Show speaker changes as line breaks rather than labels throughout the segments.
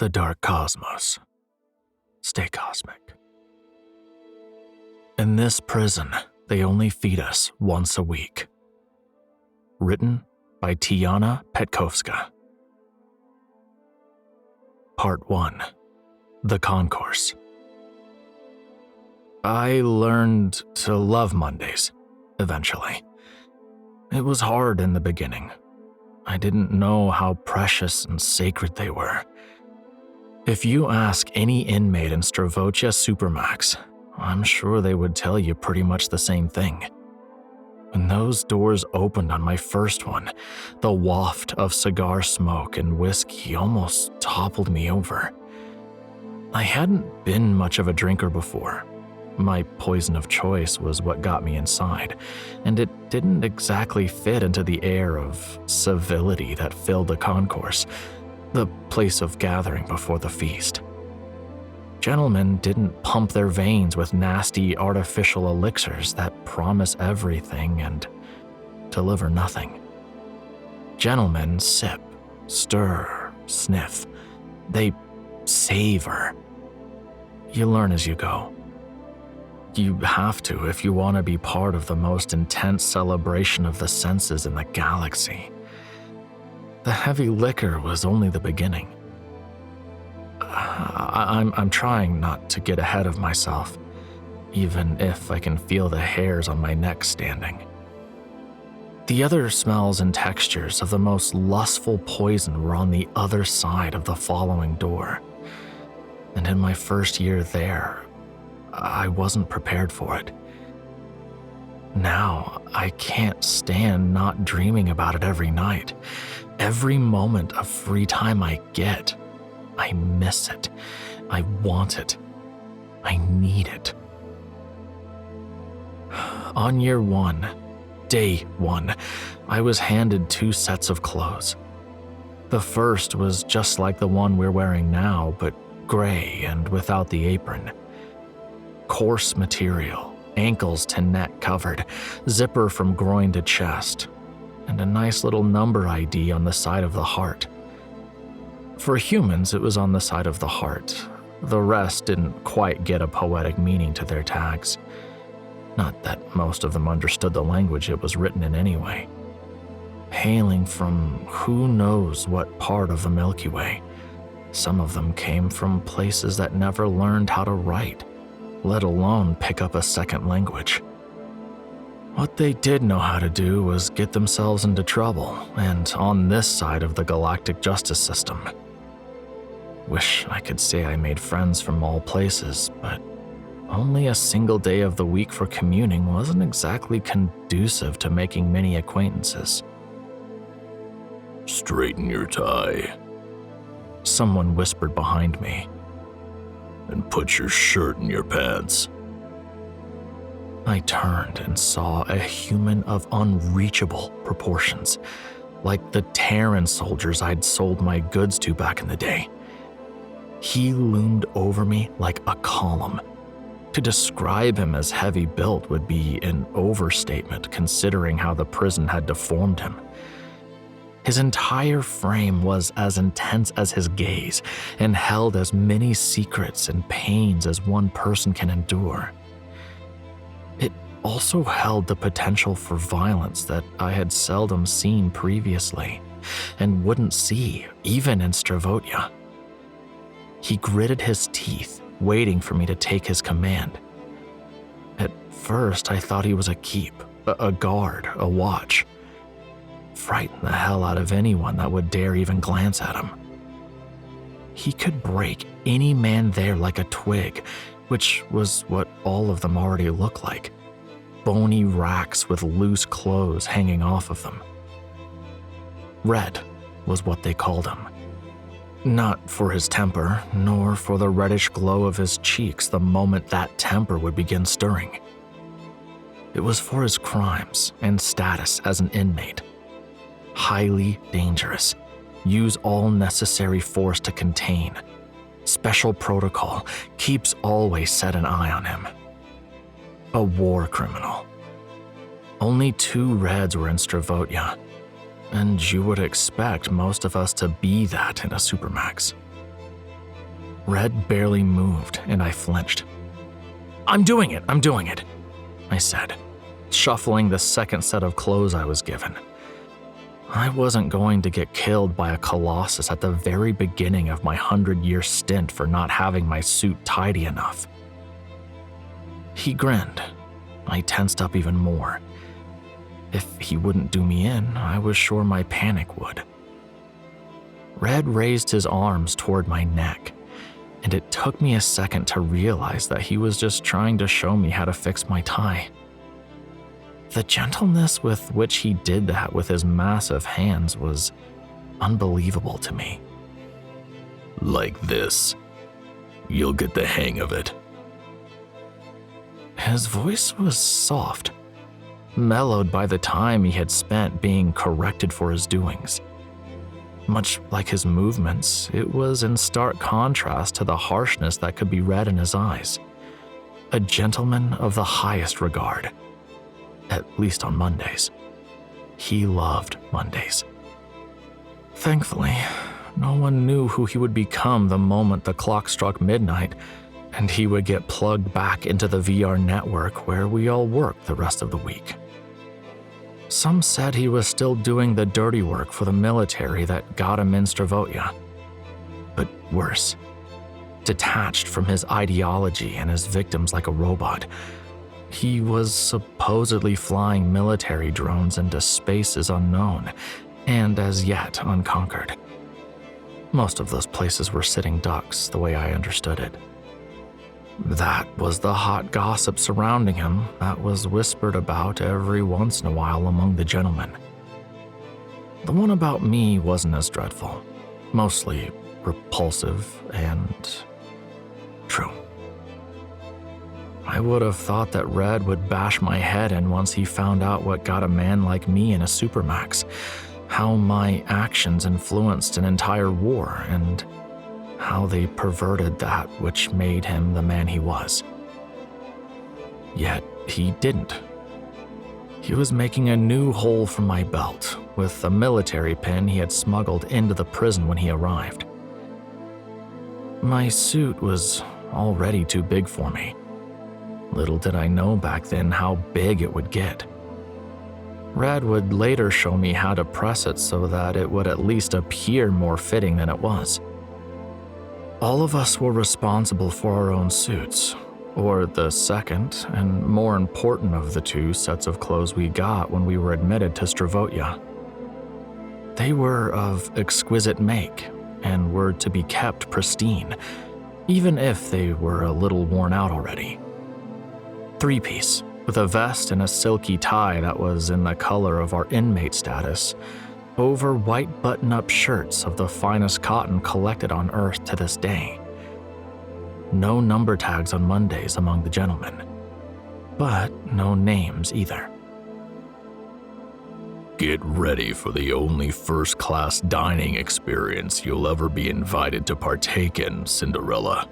The dark cosmos. Stay cosmic. In this prison, they only feed us once a week. Written by Tijana Petkovska. Part 1. The Concourse. I learned to love Mondays, eventually. It was hard in the beginning. I didn't know how precious and sacred they were. If you ask any inmate in Stravotia Supermax, I'm sure they would tell you pretty much the same thing. When those doors opened on my first one, the waft of cigar smoke and whiskey almost toppled me over. I hadn't been much of a drinker before. My poison of choice was what got me inside, and it didn't exactly fit into the air of civility that filled the concourse, the place of gathering before the feast. Gentlemen didn't pump their veins with nasty artificial elixirs that promise everything and deliver nothing. Gentlemen sip, stir, sniff. They savor. You learn as you go. You have to if you want to be part of the most intense celebration of the senses in the galaxy. The heavy liquor was only the beginning. I'm trying not to get ahead of myself, even if I can feel the hairs on my neck standing. The other smells and textures of the most lustful poison were on the other side of the following door. And in my first year there, I wasn't prepared for it. Now, I can't stand not dreaming about it every night. Every moment of free time I get, I miss it. I want it. I need it. On year 1, day 1, I was handed 2 sets of clothes. The first was just like the one we're wearing now, but gray and without the apron. Coarse material, ankles to neck covered, zipper from groin to chest, and a nice little number ID on the side of the heart. For humans, it was on the side of the heart. The rest didn't quite get a poetic meaning to their tags. Not that most of them understood the language it was written in anyway. Hailing from who knows what part of the Milky Way, some of them came from places that never learned how to write, let alone pick up a second language. What they did know how to do was get themselves into trouble, and on this side of the galactic justice system. Wish I could say I made friends from all places, but only a single day of the week for communing wasn't exactly conducive to making many acquaintances.
Straighten your tie.
Someone whispered behind me.
And put your shirt in your pants.
I turned and saw a human of unreachable proportions, like the Terran soldiers I'd sold my goods to back in the day. He loomed over me like a column. To describe him as heavy built would be an overstatement considering how the prison had deformed him. His entire frame was as intense as his gaze and held as many secrets and pains as one person can endure. It also held the potential for violence that I had seldom seen previously and wouldn't see even in Stravotia. He gritted his teeth, waiting for me to take his command. At first, I thought he was a keep, a guard, a watch. Frightened the hell out of anyone that would dare even glance at him. He could break any man there like a twig, which was what all of them already looked like. Bony racks with loose clothes hanging off of them. Red was what they called him. Not for his temper, nor for the reddish glow of his cheeks the moment that temper would begin stirring. It was for his crimes and status as an inmate. Highly dangerous. Use all necessary force to contain. Special protocol. Keeps always set an eye on him. A war criminal. Only 2 Reds were in Stravotia, and you would expect most of us to be that in a supermax. Red barely moved, and I flinched. I'm doing it, I said, shuffling the second set of clothes I was given. I wasn't going to get killed by a colossus at the very beginning of my 100-year stint for not having my suit tidy enough. He grinned. I tensed up even more. If he wouldn't do me in, I was sure my panic would. Red raised his arms toward my neck, and it took me a second to realize that he was just trying to show me how to fix my tie. The gentleness with which he did that with his massive hands was unbelievable to me.
Like this. You'll get the hang of it.
His voice was soft, mellowed by the time he had spent being corrected for his doings. Much like his movements, it was in stark contrast to the harshness that could be read in his eyes. A gentleman of the highest regard. At least on Mondays. He loved Mondays. Thankfully, no one knew who he would become the moment the clock struck midnight, and he would get plugged back into the VR network where we all worked the rest of the week. Some said he was still doing the dirty work for the military that got him in Stravotia. But worse, detached from his ideology and his victims like a robot, he was supposedly flying military drones into spaces unknown and as yet unconquered. Most of those places were sitting ducks, the way I understood it. That was the hot gossip surrounding him that was whispered about every once in a while among the gentlemen. The one about me wasn't as dreadful, mostly repulsive and true. I would have thought that Red would bash my head in once he found out what got a man like me in a supermax, how my actions influenced an entire war, and how they perverted that which made him the man he was. Yet he didn't. He was making a new hole for my belt with a military pin he had smuggled into the prison when he arrived. My suit was already too big for me. Little did I know back then how big it would get. Red would later show me how to press it so that it would at least appear more fitting than it was. All of us were responsible for our own suits, or the second and more important of the two sets of clothes we got when we were admitted to Stravotia. They were of exquisite make and were to be kept pristine, even if they were a little worn out already. Three-piece, with a vest and a silky tie that was in the color of our inmate status, over white button-up shirts of the finest cotton collected on Earth to this day. No number tags on Mondays among the gentlemen, but no names either.
Get ready for the only first-class dining experience you'll ever be invited to partake in, Cinderella,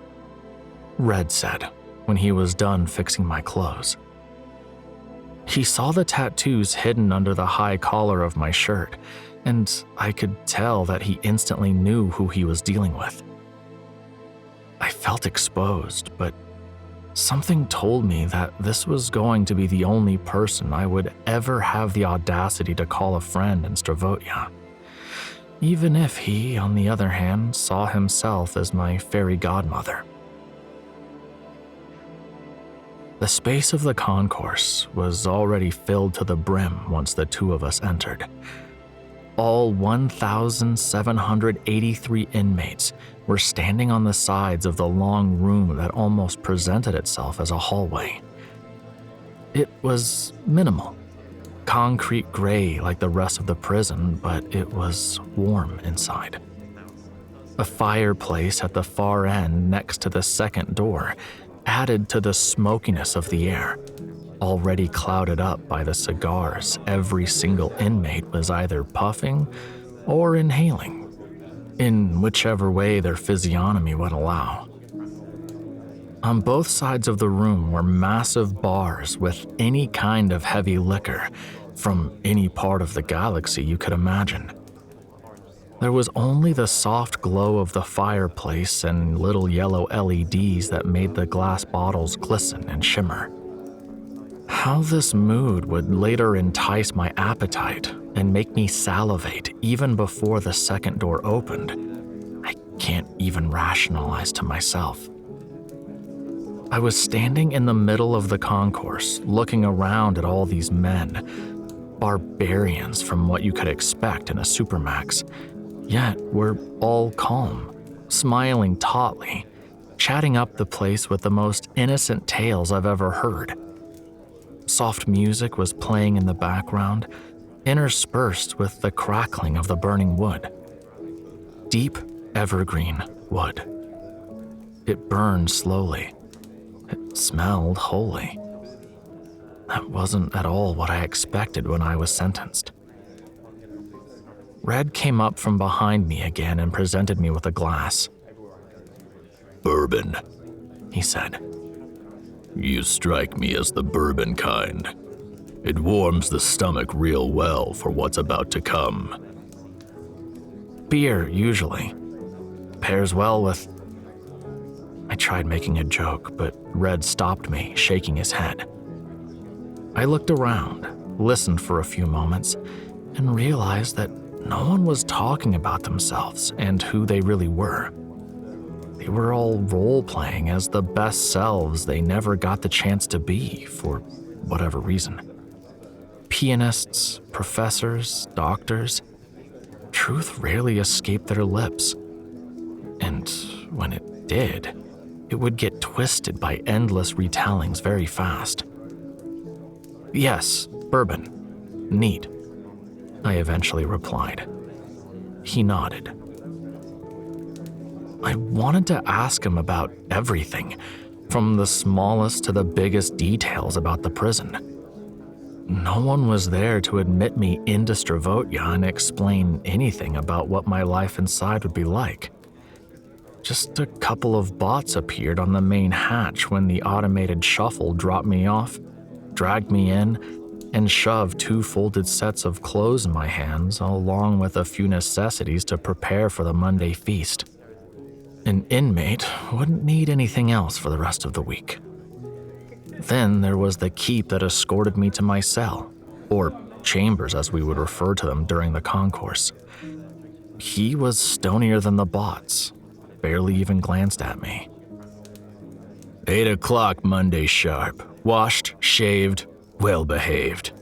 Red said when he was done fixing my clothes. He saw the tattoos hidden under the high collar of my shirt, and I could tell that he instantly knew who he was dealing with. I felt exposed, but something told me that this was going to be the only person I would ever have the audacity to call a friend in Stravotia, even if he, on the other hand, saw himself as my fairy godmother. The space of the concourse was already filled to the brim once the two of us entered. All 1,783 inmates were standing on the sides of the long room that almost presented itself as a hallway. It was minimal, concrete gray like the rest of the prison, but it was warm inside. A fireplace at the far end next to the second door added to the smokiness of the air, already clouded up by the cigars every single inmate was either puffing or inhaling, in whichever way their physiognomy would allow. On both sides of the room were massive bars with any kind of heavy liquor from any part of the galaxy you could imagine. There was only the soft glow of the fireplace and little yellow LEDs that made the glass bottles glisten and shimmer. How this mood would later entice my appetite and make me salivate even before the second door opened, I can't even rationalize to myself. I was standing in the middle of the concourse, looking around at all these men, barbarians from what you could expect in a supermax, yet we're all calm, smiling tautly, chatting up the place with the most innocent tales I've ever heard. Soft music was playing in the background, interspersed with the crackling of the burning wood. Deep evergreen wood. It burned slowly. It smelled holy. That wasn't at all what I expected when I was sentenced. Red came up from behind me again and presented me with a glass.
"Bourbon,"
he said.
"You strike me as the bourbon kind. It warms the stomach real well for what's about to come."
Beer, usually. Pairs well with... I tried making a joke, but Red stopped me, shaking his head. I looked around, listened for a few moments, and realized that no one was talking about themselves and who they really were. They were all role-playing as the best selves they never got the chance to be, for whatever reason. Pianists, professors, doctors. Truth rarely escaped their lips. And when it did, it would get twisted by endless retellings very fast. "Yes, bourbon. Neat," I eventually replied. He nodded. I wanted to ask him about everything, from the smallest to the biggest details about the prison. No one was there to admit me into Stravotia and explain anything about what my life inside would be like. Just a couple of bots appeared on the main hatch when the automated shuffle dropped me off, dragged me in, and shoved 2 folded sets of clothes in my hands, along with a few necessities to prepare for the Monday feast. An inmate wouldn't need anything else for the rest of the week. Then there was the keep that escorted me to my cell, or chambers as we would refer to them during the concourse. He was stonier than the bots, barely even glanced at me.
8 o'clock Monday sharp. Washed, shaved, well behaved."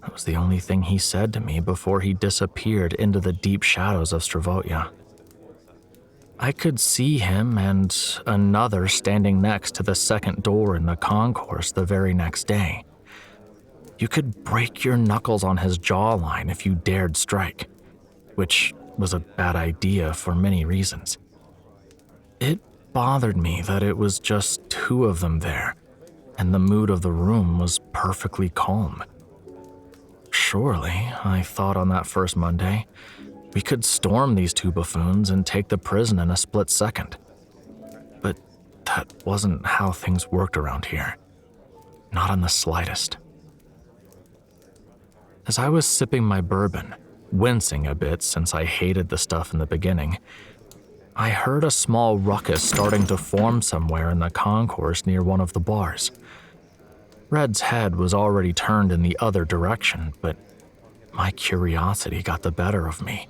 That was the only thing he said to me before he disappeared into the deep shadows of Stravotia. I could see him and another standing next to the second door in the concourse the very next day. You could break your knuckles on his jawline if you dared strike, which was a bad idea for many reasons. It bothered me that it was just 2 of them there, and the mood of the room was perfectly calm. Surely, I thought on that first Monday, we could storm these 2 buffoons and take the prison in a split second. But that wasn't how things worked around here. Not in the slightest. As I was sipping my bourbon, wincing a bit since I hated the stuff in the beginning, I heard a small ruckus starting to form somewhere in the concourse near one of the bars. Red's head was already turned in the other direction, but my curiosity got the better of me.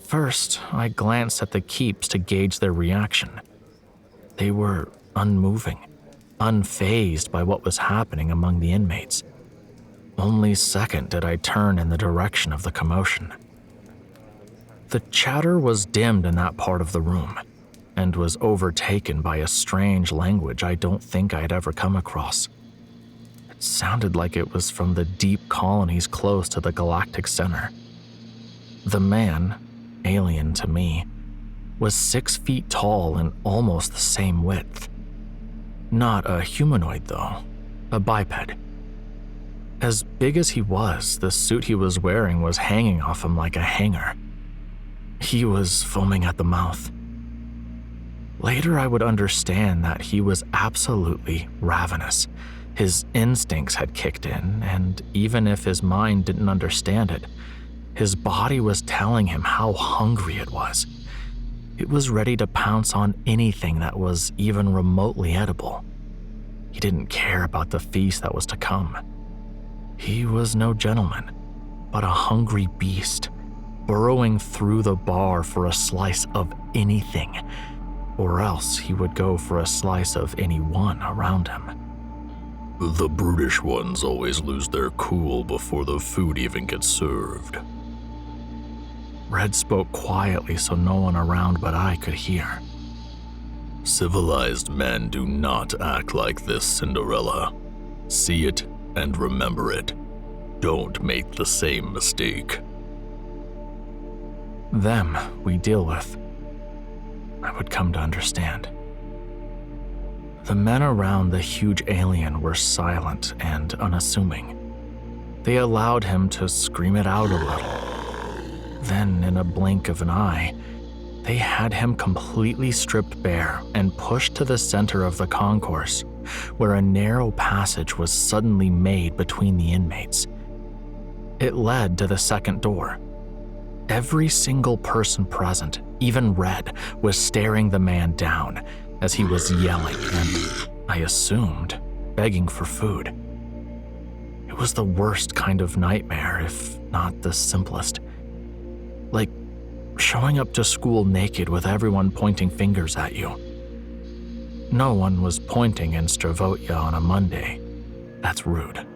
First, I glanced at the keeps to gauge their reaction. They were unmoving, unfazed by what was happening among the inmates. Only second did I turn in the direction of the commotion. The chatter was dimmed in that part of the room, and was overtaken by a strange language I don't think I'd ever come across. It sounded like it was from the deep colonies close to the galactic center. The man, alien to me, was 6 feet tall and almost the same width. Not a humanoid though, a biped. As big as he was, the suit he was wearing was hanging off him like a hanger. He was foaming at the mouth. Later I would understand that he was absolutely ravenous. His instincts had kicked in, and even if his mind didn't understand it, His body was telling him how hungry it was. It was ready to pounce on anything that was even remotely edible. He didn't care about the feast that was to come. He was no gentleman, but a hungry beast, burrowing through the bar for a slice of anything, or else he would go for a slice of anyone around him.
The brutish ones always lose their cool before the food even gets served.
Red spoke quietly so no one around but I could hear.
Civilized men do not act like this, Cinderella. See it and remember it. Don't make the same mistake.
Them we deal with, I would come to understand. The men around the huge alien were silent and unassuming. They allowed him to scream it out a little. Then, in a blink of an eye, they had him completely stripped bare and pushed to the center of the concourse, where a narrow passage was suddenly made between the inmates. It led to the second door. Every single person present, even Red, was staring the man down as he was yelling and, I assumed, begging for food. It was the worst kind of nightmare, if not the simplest. Like showing up to school naked with everyone pointing fingers at you. No one was pointing in Stravotia on a Monday. That's rude.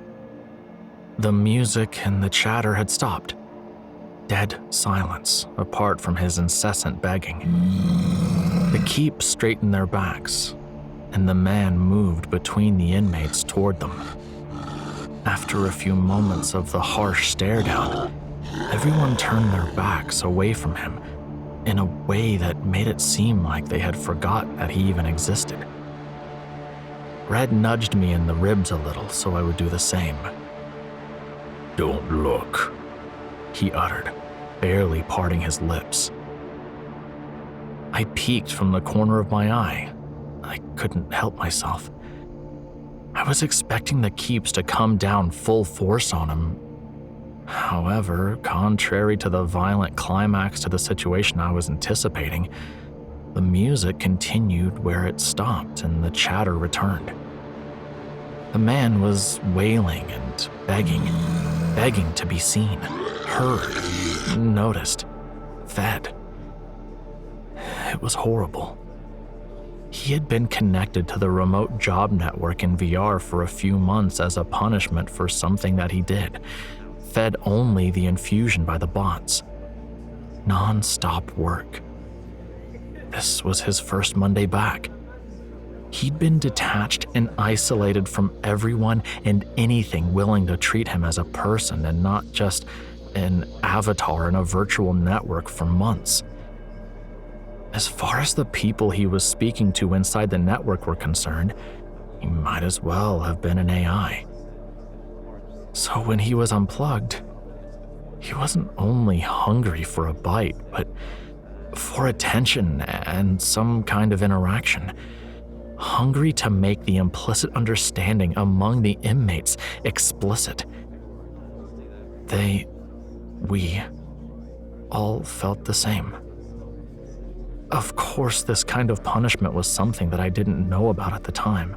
The music and the chatter had stopped. Dead silence, apart from his incessant begging. The keep straightened their backs, and the man moved between the inmates toward them. After a few moments of the harsh stare down, everyone turned their backs away from him in a way that made it seem like they had forgotten that he even existed. Red nudged me in the ribs a little so I would do the same.
Don't look,
he uttered, barely parting his lips. I peeked from the corner of my eye. I couldn't help myself. I was expecting the keeps to come down full force on him. However, contrary to the violent climax to the situation I was anticipating, the music continued where it stopped and the chatter returned. The man was wailing and begging to be seen, heard, noticed, fed. It was horrible. He had been connected to the remote job network in VR for a few months as a punishment for something that he did, fed only the infusion by the bots. Non-stop work. This was his first Monday back. He'd been detached and isolated from everyone and anything willing to treat him as a person and not just an avatar in a virtual network for months. As far as the people he was speaking to inside the network were concerned, he might as well have been an AI. So when he was unplugged, he wasn't only hungry for a bite, but for attention and some kind of interaction. Hungry to make the implicit understanding among the inmates explicit. We all felt the same. Of course, this kind of punishment was something that I didn't know about at the time.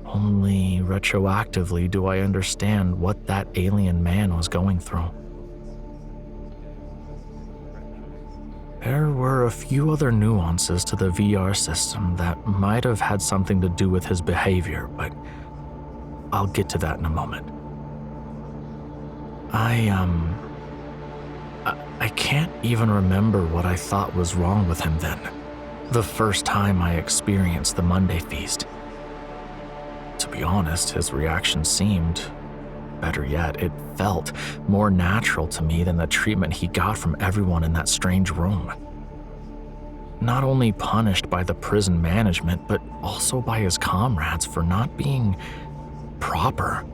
Only retroactively do I understand what that alien man was going through. There were a few other nuances to the VR system that might have had something to do with his behavior, but I'll get to that in a moment. I can't even remember what I thought was wrong with him then, the first time I experienced the Monday feast. To be honest, his reaction seemed, better yet, it felt more natural to me than the treatment he got from everyone in that strange room. Not only punished by the prison management, but also by his comrades for not being proper.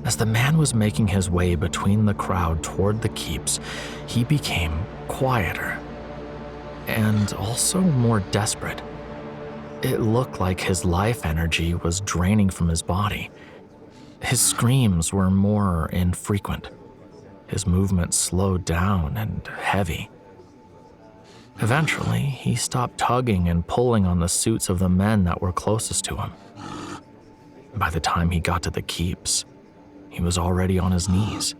As the man was making his way between the crowd toward the keeps, he became quieter and also more desperate. It looked like his life energy was draining from his body. His screams were more infrequent, his movement slowed down and heavy. Eventually, he stopped tugging and pulling on the suits of the men that were closest to him. By the time he got to the keeps, he was already on his knees.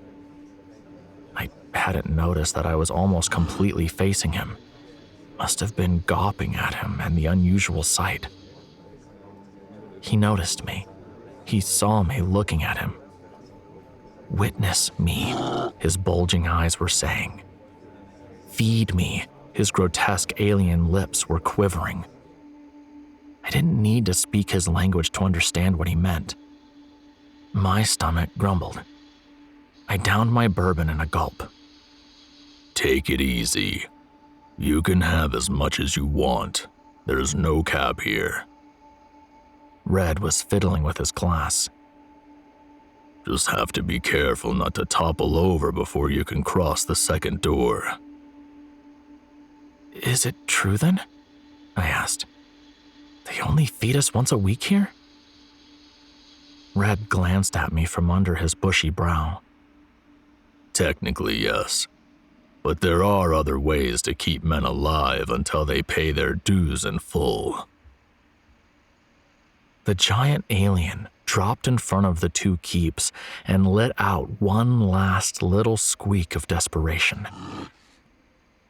I hadn't noticed that I was almost completely facing him. Must have been gawping at him and the unusual sight. He noticed me. He saw me looking at him. "Witness me," his bulging eyes were saying. "Feed me," his grotesque alien lips were quivering. I didn't need to speak his language to understand what he meant. My stomach grumbled. I downed my bourbon in a gulp.
Take it easy. You can have as much as you want. There's no cap here.
Red was fiddling with his glass.
Just have to be careful not to topple over before you can cross the second door.
"Is it true then?" I asked. "They only feed us once a week here?" Red glanced at me from under his bushy brow.
Technically, yes. But there are other ways to keep men alive until they pay their dues in full.
The giant alien dropped in front of the two keeps and let out one last little squeak of desperation.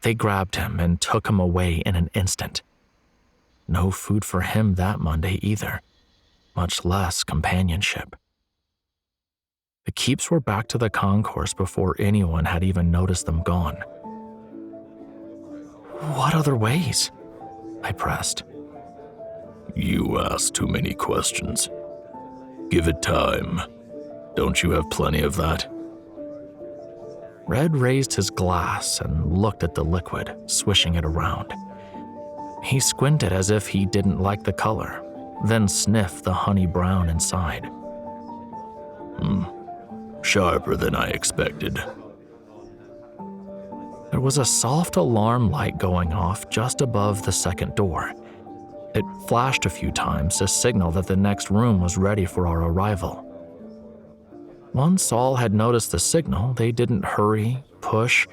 They grabbed him and took him away in an instant. No food for him that Monday either, much less companionship. The keeps were back to the concourse before anyone had even noticed them gone. "What other ways?" I pressed.
You ask too many questions. Give it time. Don't you have plenty of that?
Red raised his glass and looked at the liquid, swishing it around. He squinted as if he didn't like the color, then sniffed the honey brown inside.
Sharper than I expected.
There was a soft alarm light going off just above the second door. It flashed a few times to signal that the next room was ready for our arrival. Once all had noticed the signal, they didn't hurry, push,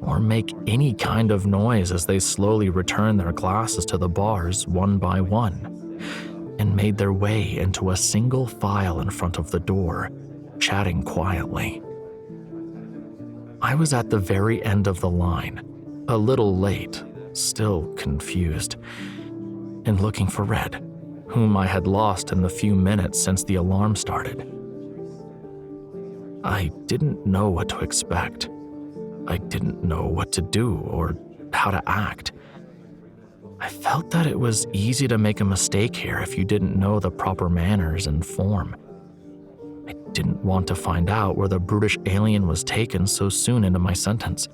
or make any kind of noise as they slowly returned their glasses to the bars one by one and made their way into a single file in front of the door, chatting quietly. I was at the very end of the line, a little late, still confused, and looking for Red, whom I had lost in the few minutes since the alarm started. I didn't know what to expect. I didn't know what to do or how to act. I felt that it was easy to make a mistake here if you didn't know the proper manners and form. I didn't want to find out where the brutish alien was taken so soon into my sentence.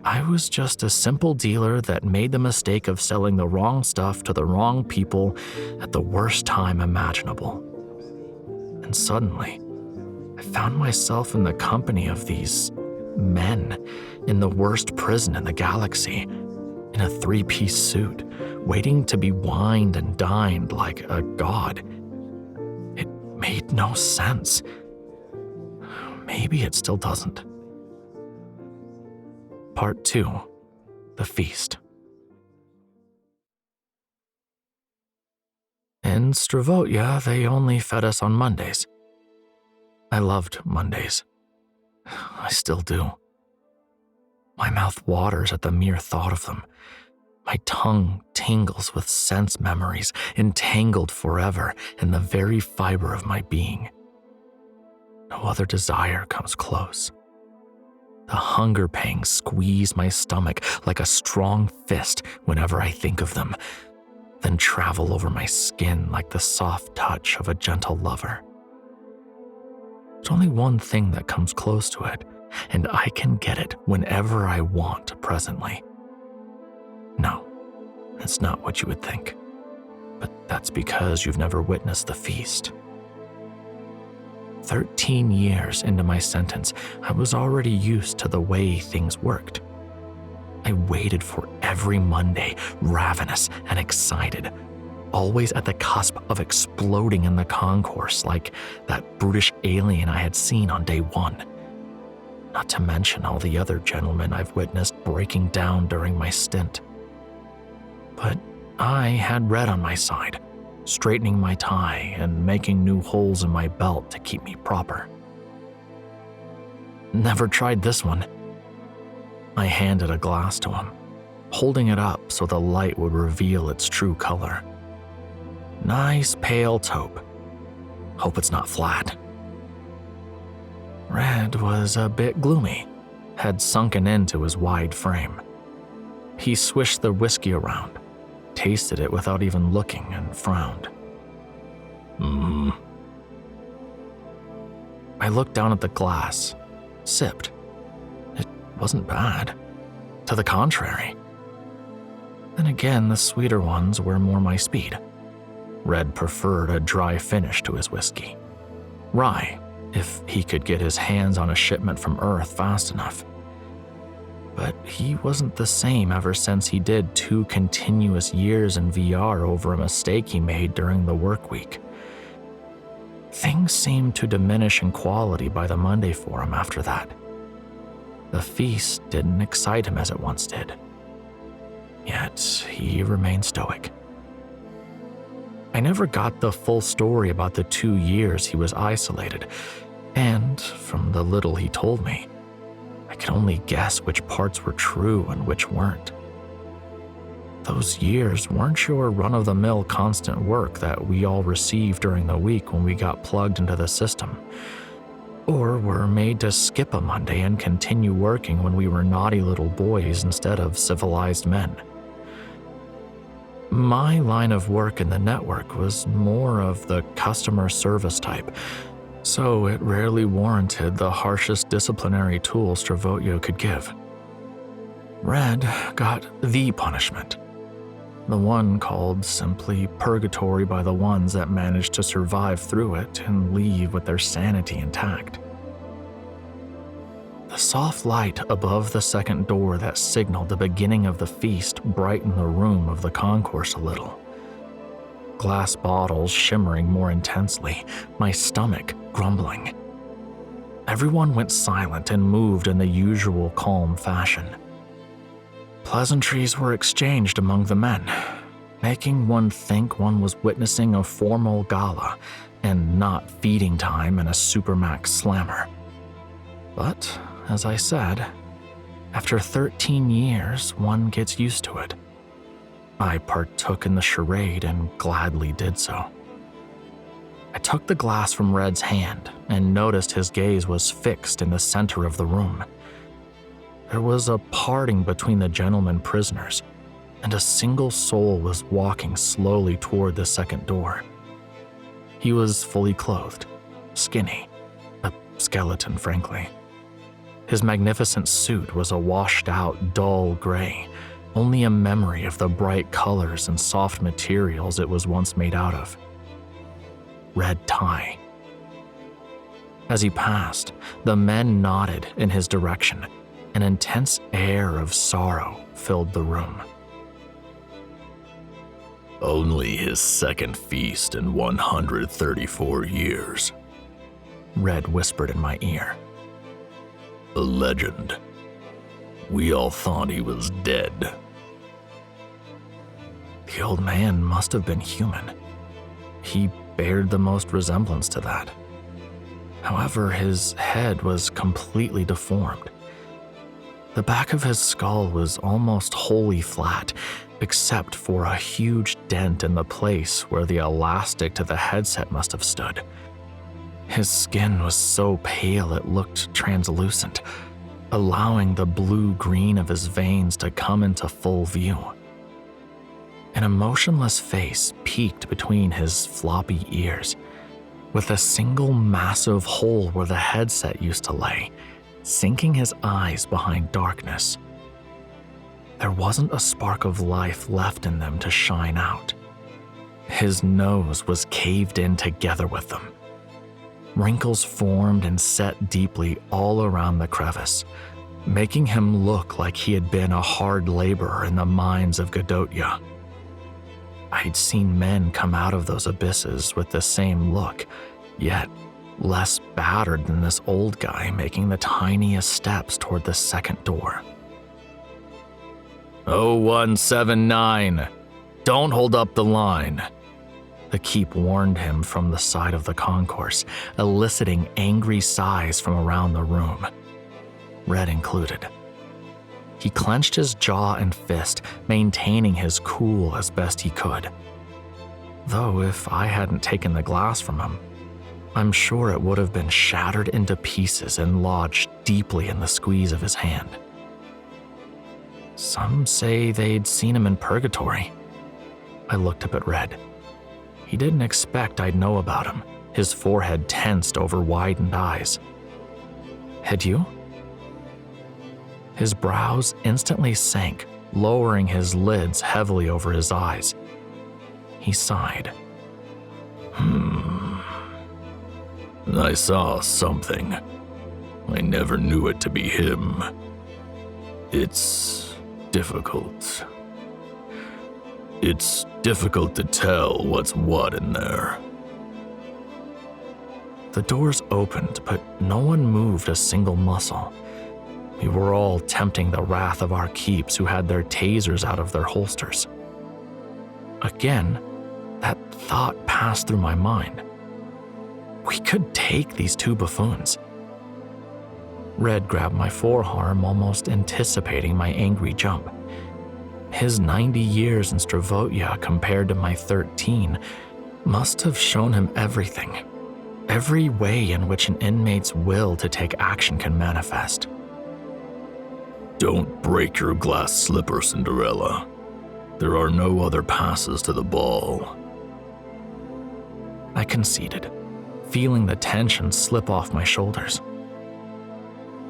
I was just a simple dealer that made the mistake of selling the wrong stuff to the wrong people at the worst time imaginable. And suddenly, I found myself in the company of these men in the worst prison in the galaxy, in a three-piece suit, waiting to be wined and dined like a god. It made no sense. Maybe it still doesn't. Part 2. The Feast. In Stravotia, they only fed us on Mondays. I loved Mondays. I still do. My mouth waters at the mere thought of them. My tongue tingles with sense memories, entangled forever in the very fiber of my being. No other desire comes close. The hunger pangs squeeze my stomach like a strong fist whenever I think of them, then travel over my skin like the soft touch of a gentle lover. There's only one thing that comes close to it, and I can get it whenever I want presently. No, it's not what you would think, but that's because you've never witnessed the feast. 13 years into my sentence, I was already used to the way things worked. I waited for every Monday, ravenous and excited, always at the cusp of exploding in the concourse like that brutish alien I had seen on day one. not to mention all the other gentlemen I've witnessed breaking down during my stint. But I had Red on my side, straightening my tie and making new holes in my belt to keep me proper. Never tried this one. I handed a glass to him, holding it up so the light would reveal its true color. Nice pale taupe. Hope it's not flat. Red was a bit gloomy, had sunken into his wide frame. He swished the whiskey around, tasted it without even looking, and frowned. I looked down at the glass, sipped. It wasn't bad. To the contrary. Then again, the sweeter ones were more my speed. Red preferred a dry finish to his whiskey. Rye, if he could get his hands on a shipment from Earth fast enough. But he wasn't the same ever since he did 2 continuous years in VR over a mistake he made during the work week. Things seemed to diminish in quality by the Monday for him after that. The feast didn't excite him as it once did. Yet he remained stoic. I never got the full story about the 2 years he was isolated, and from the little he told me, I could only guess which parts were true and which weren't. Those years weren't your run-of-the-mill constant work that we all received during the week when we got plugged into the system, or were made to skip a Monday and continue working when we were naughty little boys instead of civilized men. My line of work in the network was more of the customer service type, so it rarely warranted the harshest disciplinary tools Stravoio could give. Red got the punishment, the one called simply purgatory by the ones that managed to survive through it and leave with their sanity intact. The soft light above the second door that signaled the beginning of the feast brightened the room of the concourse a little. Glass bottles shimmering more intensely, my stomach grumbling. Everyone went silent and moved in the usual calm fashion. Pleasantries were exchanged among the men, making one think one was witnessing a formal gala and not feeding time in a supermax slammer. But, as I said, after 13 years, one gets used to it. I partook in the charade and gladly did so. I took the glass from Red's hand and noticed his gaze was fixed in the center of the room. There was a parting between the gentlemen prisoners, and a single soul was walking slowly toward the second door. He was fully clothed, skinny, a skeleton, frankly. His magnificent suit was a washed-out, dull gray, only a memory of the bright colors and soft materials it was once made out of. Red tie. As he passed, the men nodded in his direction. An intense air of sorrow filled the room.
Only his second feast in 134 years,
Red whispered in my ear.
A legend. We all thought he was dead.
The old man must have been human. He bared the most resemblance to that. However, his head was completely deformed. The back of his skull was almost wholly flat, except for a huge dent in the place where the elastic to the headset must have stood. His skin was so pale it looked translucent, allowing the blue-green of his veins to come into full view. An emotionless face peeked between his floppy ears, with a single massive hole where the headset used to lay, sinking his eyes behind darkness. There wasn't a spark of life left in them to shine out. His nose was caved in together with them. Wrinkles formed and set deeply all around the crevice, making him look like he had been a hard laborer in the mines of Godotya. I'd seen men come out of those abysses with the same look, yet less battered than this old guy making the tiniest steps toward the second door. 0179, don't hold up the line. The keep warned him from the side of the concourse, eliciting angry sighs from around the room, Red included. He clenched his jaw and fist, maintaining his cool as best he could. Though if I hadn't taken the glass from him, I'm sure it would have been shattered into pieces and lodged deeply in the squeeze of his hand. Some say they'd seen him in purgatory. I looked up at Red. He didn't expect I'd know about him, his forehead tensed over widened eyes. Had you? His brows instantly sank, lowering his lids heavily over his eyes. He sighed.
I saw something. I never knew it to be him. It's difficult. It's difficult to tell what's what in there.
The doors opened, but no one moved a single muscle. We were all tempting the wrath of our keeps who had their tasers out of their holsters. Again, that thought passed through my mind. We could take these two buffoons. Red grabbed my forearm, almost anticipating my angry jump. His 90 years in Stravotia compared to my 13 must have shown him everything, every way in which an inmate's will to take action can manifest.
Don't break your glass slipper, Cinderella. There are no other passes to the ball.
I conceded, feeling the tension slip off my shoulders.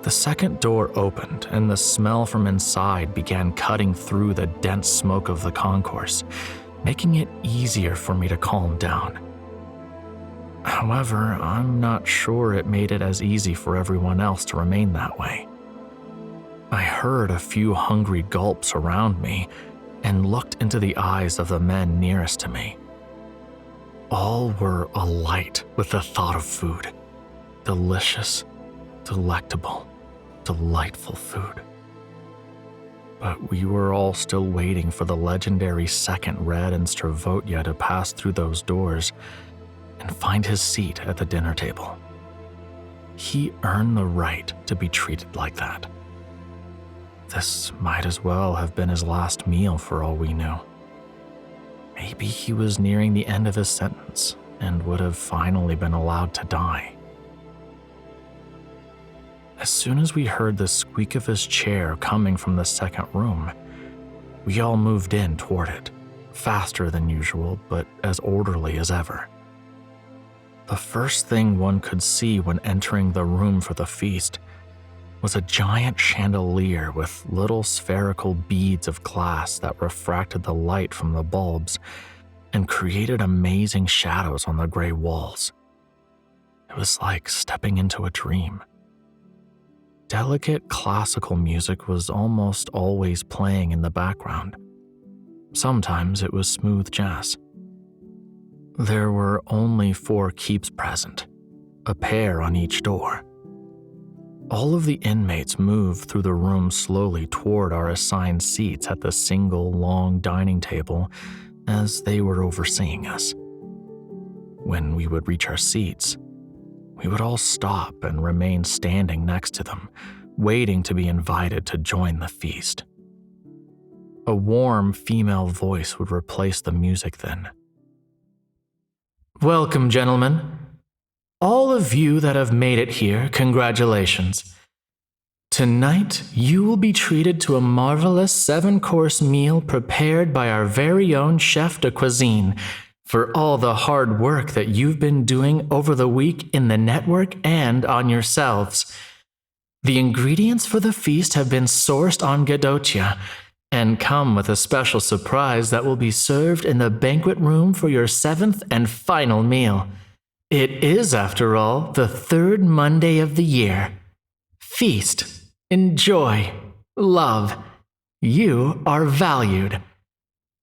The second door opened, and the smell from inside began cutting through the dense smoke of the concourse, making it easier for me to calm down. However, I'm not sure it made it as easy for everyone else to remain that way. I heard a few hungry gulps around me and looked into the eyes of the men nearest to me. All were alight with the thought of food. Delicious, delectable, delightful food. But we were all still waiting for the legendary second Red and Stravotia to pass through those doors and find his seat at the dinner table. He earned the right to be treated like that. This might as well have been his last meal for all we knew. Maybe he was nearing the end of his sentence and would have finally been allowed to die. As soon as we heard the squeak of his chair coming from the second room, we all moved in toward it, faster than usual, but as orderly as ever. The first thing one could see when entering the room for the feast was a giant chandelier with little spherical beads of glass that refracted the light from the bulbs and created amazing shadows on the gray walls. It was like stepping into a dream. Delicate classical music was almost always playing in the background. Sometimes it was smooth jazz. There were only 4 keeps present, a pair on each door. All of the inmates moved through the room slowly toward our assigned seats at the single long dining table as they were overseeing us. When we would reach our seats, we would all stop and remain standing next to them, waiting to be invited to join the feast. A warm female voice would replace the music then. Welcome, gentlemen. All of you that have made it here, congratulations. Tonight, you will be treated to a marvelous 7-course meal prepared by our very own chef de cuisine for all the hard work that you've been doing over the week in the network and on yourselves. The ingredients for the feast have been sourced on Gadotia and come with a special surprise that will be served in the banquet room for your 7th and final meal. It is, after all, the 3rd Monday of the year. Feast, enjoy, love. You are valued.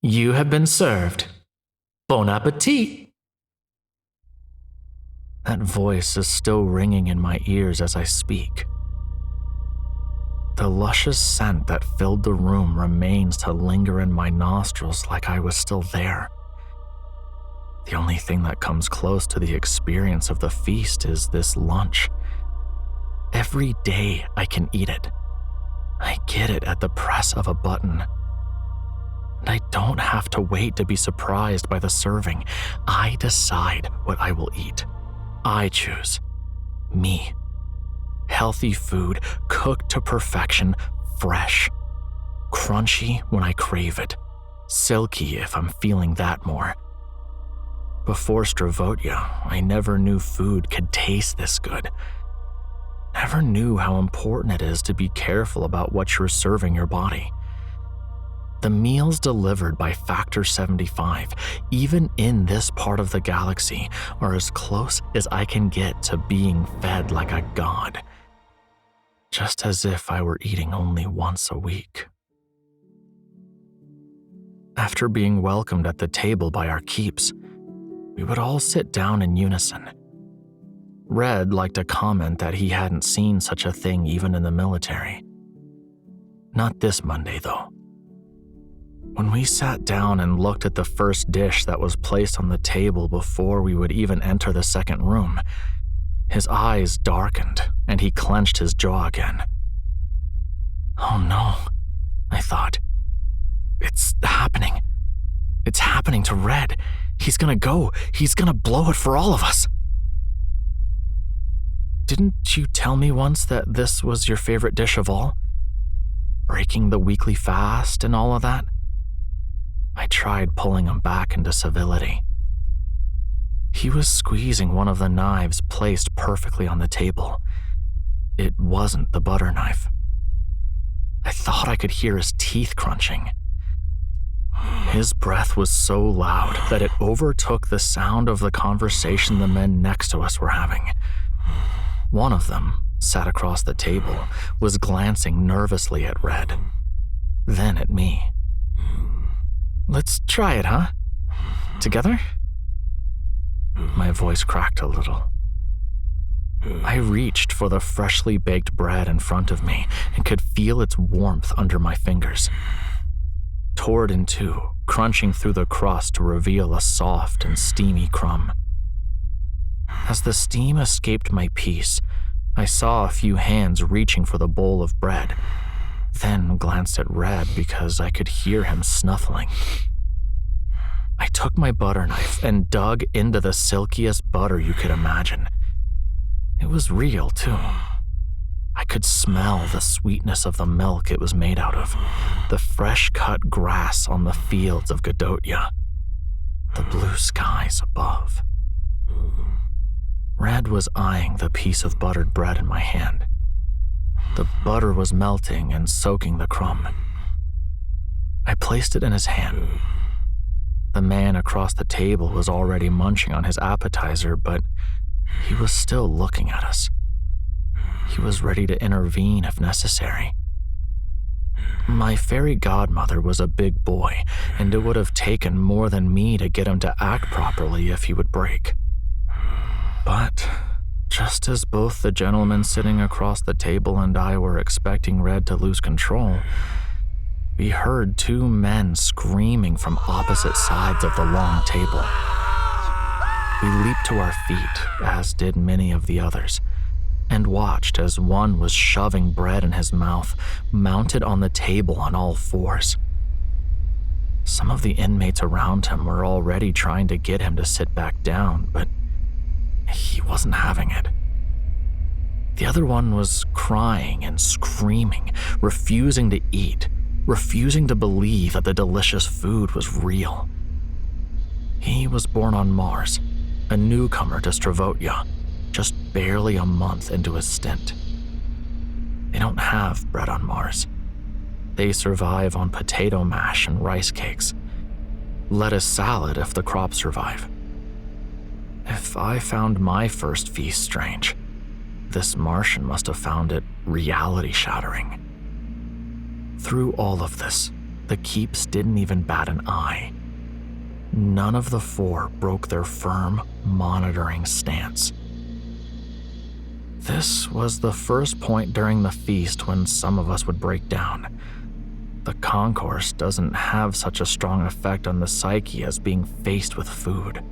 You have been served. Bon appetit! That voice is still ringing in my ears as I speak. The luscious scent that filled the room remains to linger in my nostrils like I was still there. The only thing that comes close to the experience of the feast is this lunch. Every day I can eat it. I get it at the press of a button. And I don't have to wait to be surprised by the serving. I decide what I will eat. I choose. Me. Healthy food, cooked to perfection, fresh. Crunchy when I crave it. Silky if I'm feeling that more. Before Stravotia, I never knew food could taste this good. Never knew how important it is to be careful about what you're serving your body. The meals delivered by Factor 75, even in this part of the galaxy, are as close as I can get to being fed like a god. Just as if I were eating only once a week. After being welcomed at the table by our keeps, we would all sit down in unison. Red liked to comment that he hadn't seen such a thing even in the military. Not this Monday, though. When we sat down and looked at the first dish that was placed on the table before we would even enter the second room, his eyes darkened and he clenched his jaw again. Oh no, I thought. It's happening. It's happening to Red. He's gonna go. He's gonna blow it for all of us. Didn't you tell me once that this was your favorite dish of all? Breaking the weekly fast and all of that? I tried pulling him back into civility. He was squeezing one of the knives placed perfectly on the table. It wasn't the butter knife. I thought I could hear his teeth crunching. His breath was so loud that it overtook the sound of the conversation the men next to us were having. One of them, sat across the table, was glancing nervously at Red, then at me. Let's try it, huh? Together? My voice cracked a little. I reached for the freshly baked bread in front of me and could feel its warmth under my fingers. Tore it in two, crunching through the crust to reveal a soft and steamy crumb. As the steam escaped my piece, I saw a few hands reaching for the bowl of bread, then glanced at Red because I could hear him snuffling. I took my butter knife and dug into the silkiest butter you could imagine. It was real, too. I could smell the sweetness of the milk it was made out of, the fresh-cut grass on the fields of Gadotia, the blue skies above. Red was eyeing the piece of buttered bread in my hand. The butter was melting and soaking the crumb. I placed it in his hand. The man across the table was already munching on his appetizer, but he was still looking at us. He was ready to intervene if necessary. My fairy godmother was a big boy, and it would have taken more than me to get him to act properly if he would break. But just as both the gentleman sitting across the table and I were expecting Red to lose control, we heard two men screaming from opposite sides of the long table. We leaped to our feet, as did many of the others, and watched as one was shoving bread in his mouth, mounted on the table on all fours. Some of the inmates around him were already trying to get him to sit back down, but he wasn't having it. The other one was crying and screaming, refusing to eat, refusing to believe that the delicious food was real. He was born on Mars, a newcomer to Stravotia, just barely a month into his stint. They don't have bread on Mars. They survive on potato mash and rice cakes, lettuce salad if the crops survive. If I found my first feast strange, this Martian must have found it reality-shattering. Through all of this, the keeps didn't even bat an eye. None of the four broke their firm, monitoring stance. This was the first point during the feast when some of us would break down. The concourse doesn't have such a strong effect on the psyche as being faced with food.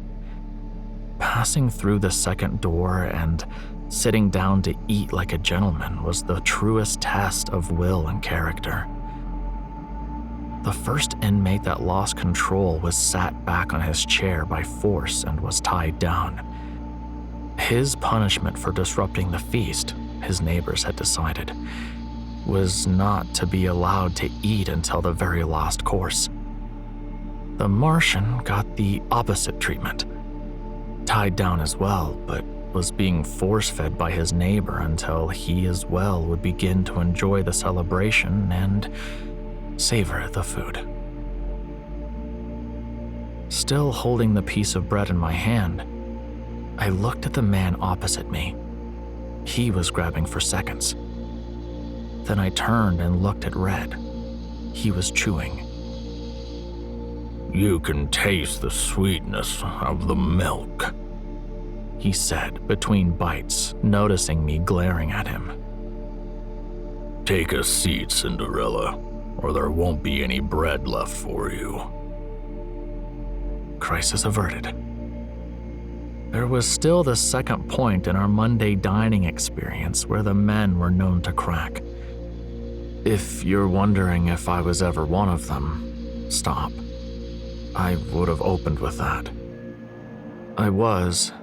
Passing through the second door and sitting down to eat like a gentleman was the truest test of will and character. The first inmate that lost control was sat back on his chair by force and was tied down. His punishment for disrupting the feast, his neighbors had decided, was not to be allowed to eat until the very last course. The Martian got the opposite treatment. Tied down as well, but was being force-fed by his neighbor until he as well would begin to enjoy the celebration and savor the food. Still holding the piece of bread in my hand, I looked at the man opposite me. He was grabbing for seconds. Then I turned and looked at Red. He was chewing.
"You can taste the sweetness of the milk,"
he said between bites, noticing me glaring at him.
"Take a seat, Cinderella, or there won't be any bread left for you."
Crisis averted. There was still the second point in our Monday dining experience where the men were known to crack. If you're wondering if I was ever one of them, stop. I would have opened with that. I was,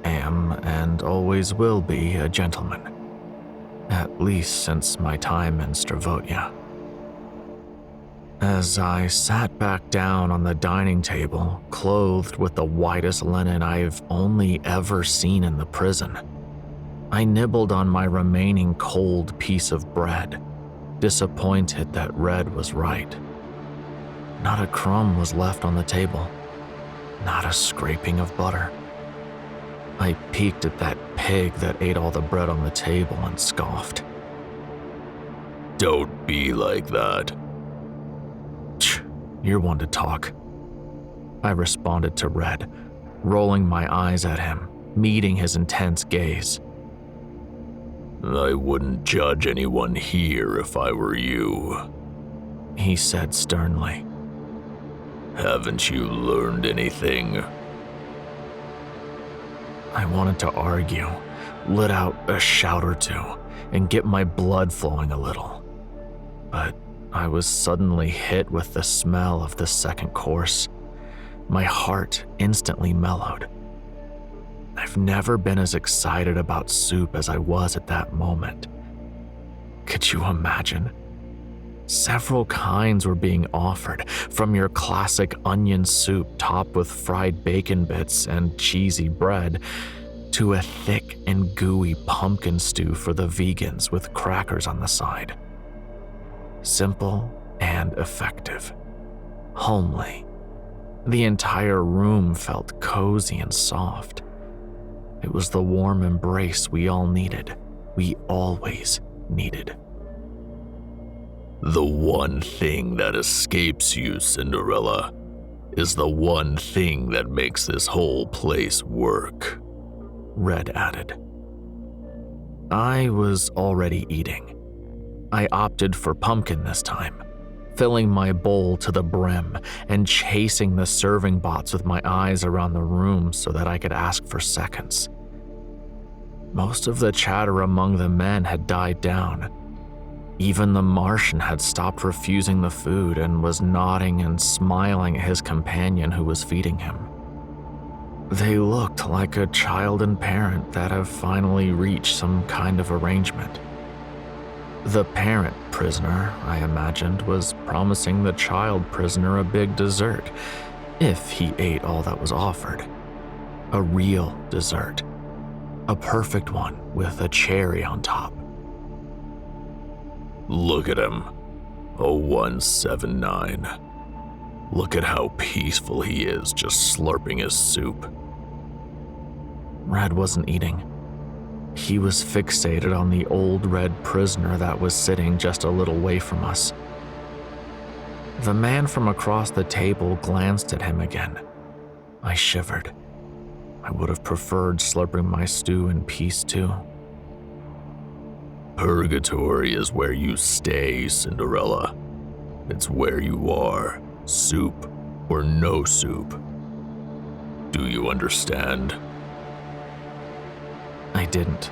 am, and always will be a gentleman. At least since my time in Stravotia. As I sat back down on the dining table, clothed with the whitest linen I've only ever seen in the prison, I nibbled on my remaining cold piece of bread, disappointed that Red was right. Not a crumb was left on the table, not a scraping of butter. I peeked at that pig that ate all the bread on the table and scoffed.
"Don't be like that."
You're one to talk. I responded to Red, rolling my eyes at him, meeting his intense gaze.
"I wouldn't judge anyone here if I were you,"
he said sternly.
"Haven't you learned anything?"
I wanted to argue, let out a shout or two, and get my blood flowing a little. But I was suddenly hit with the smell of the second course. My heart instantly mellowed. I've never been as excited about soup as I was at that moment. Could you imagine? Several kinds were being offered, from your classic onion soup topped with fried bacon bits and cheesy bread, to a thick and gooey pumpkin stew for the vegans with crackers on the side. Simple and effective. Homely. The entire room felt cozy and soft. It was the warm embrace we all needed. We always needed.
"The one thing that escapes you, Cinderella, is the one thing that makes this whole place work,"
Red added. I was already eating. I opted for pumpkin this time, filling my bowl to the brim and chasing the serving bots with my eyes around the room so that I could ask for seconds. Most of the chatter among the men had died down. Even the Martian had stopped refusing the food and was nodding and smiling at his companion who was feeding him. They looked like a child and parent that have finally reached some kind of arrangement. The parent prisoner, I imagined, was promising the child prisoner a big dessert, if he ate all that was offered. A real dessert. A perfect one with a cherry on top.
"Look at him, 0179. Look at how peaceful he is just slurping his soup."
Red wasn't eating. He was fixated on the old red prisoner that was sitting just a little way from us. The man from across the table glanced at him again. I shivered. I would have preferred slurping my stew in peace too.
Purgatory is where you stay, Cinderella. It's where you are, soup or no soup. Do you understand?
I didn't.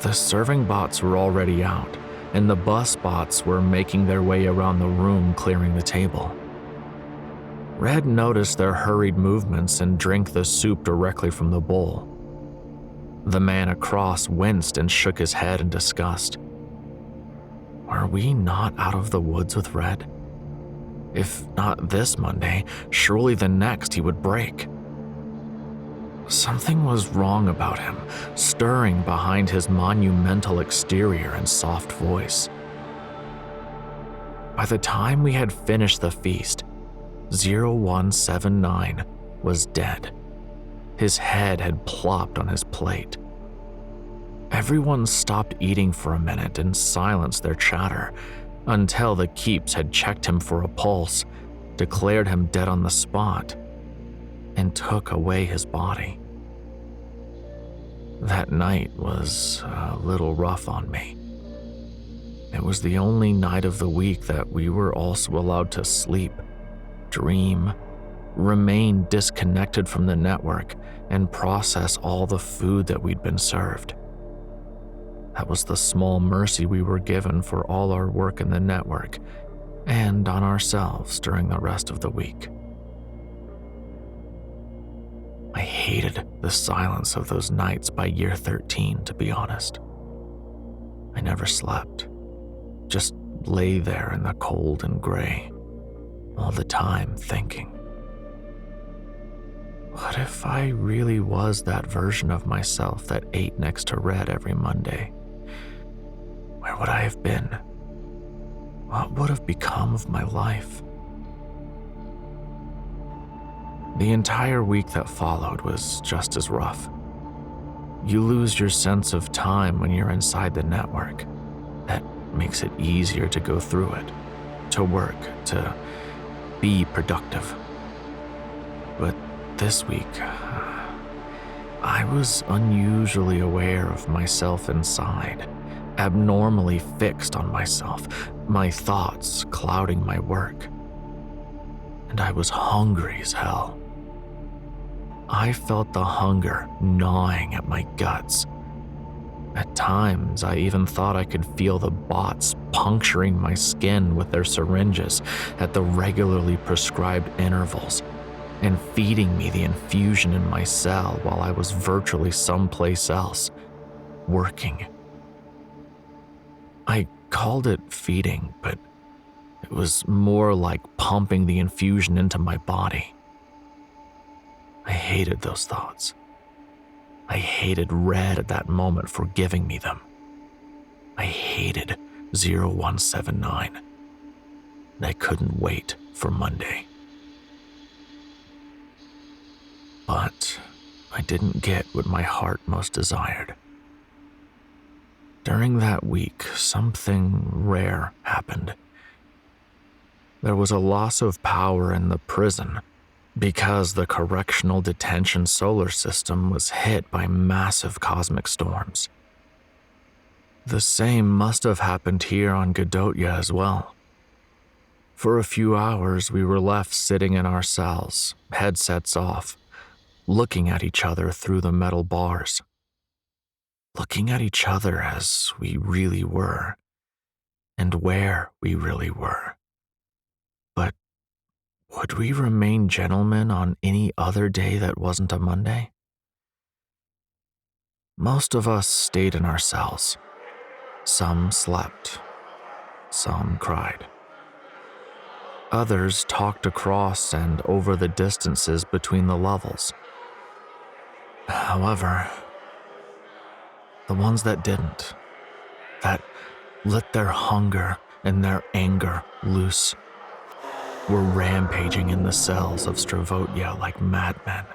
The serving bots were already out, and the bus bots were making their way around the room, clearing the table. Red noticed their hurried movements and drank the soup directly from the bowl. The man across winced and shook his head in disgust. Were we not out of the woods with Red? If not this Monday, surely the next he would break. Something was wrong about him, stirring behind his monumental exterior and soft voice. By the time we had finished the feast, 0179 was dead. His head had plopped on his plate. Everyone stopped eating for a minute and silenced their chatter until the keeps had checked him for a pulse, declared him dead on the spot, and took away his body. That night was a little rough on me. It was the only night of the week that we were also allowed to sleep, dream, remain disconnected from the network, and process all the food that we'd been served. That was the small mercy we were given for all our work in the network and on ourselves during the rest of the week. I hated the silence of those nights by year 13, to be honest. I never slept, just lay there in the cold and gray, all the time thinking. What if I really was that version of myself that ate next to Red every Monday? Where would I have been? What would have become of my life? The entire week that followed was just as rough. You lose your sense of time when you're inside the network. That makes it easier to go through it, to work, to be productive. But this week, I was unusually aware of myself inside, abnormally fixed on myself, my thoughts clouding my work. And I was hungry as hell. I felt the hunger gnawing at my guts. At times, I even thought I could feel the bots puncturing my skin with their syringes at the regularly prescribed intervals and feeding me the infusion in my cell while I was virtually someplace else, working. I called it feeding, but it was more like pumping the infusion into my body. I hated those thoughts. I hated Red at that moment for giving me them. I hated 0179. And I couldn't wait for Monday. But I didn't get what my heart most desired. During that week, something rare happened. There was a loss of power in the prison because the correctional detention solar system was hit by massive cosmic storms. The same must have happened here on Godotya as well. For a few hours, we were left sitting in our cells, headsets off, looking at each other through the metal bars. Looking at each other as we really were, and where we really were. But would we remain gentlemen on any other day that wasn't a Monday? Most of us stayed in our cells. Some slept. Some cried. Others talked across and over the distances between the levels. However, the ones that didn't, that let their hunger and their anger loose, were rampaging in the cells of Stravotia like madmen.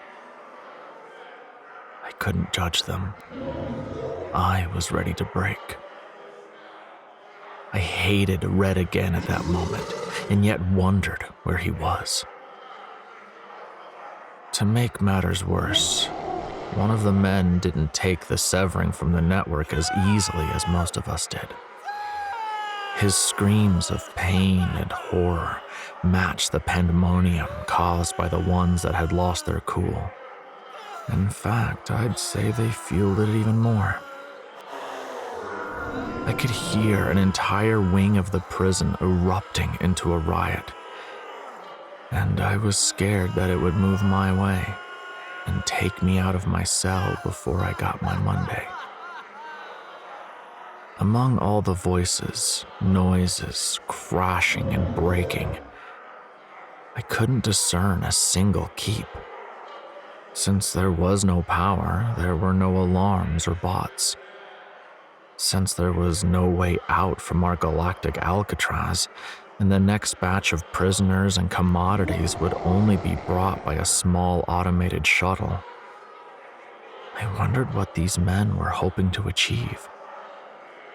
I couldn't judge them. I was ready to break. I hated Red again at that moment, and yet wondered where he was. To make matters worse, one of the men didn't take the severing from the network as easily as most of us did. His screams of pain and horror matched the pandemonium caused by the ones that had lost their cool. In fact, I'd say they fueled it even more. I could hear an entire wing of the prison erupting into a riot, and I was scared that it would move my way and take me out of my cell before I got my Monday. Among all the voices, noises, crashing and breaking, I couldn't discern a single keep. Since there was no power, there were no alarms or bots. Since there was no way out from our galactic Alcatraz, and the next batch of prisoners and commodities would only be brought by a small automated shuttle, I wondered what these men were hoping to achieve.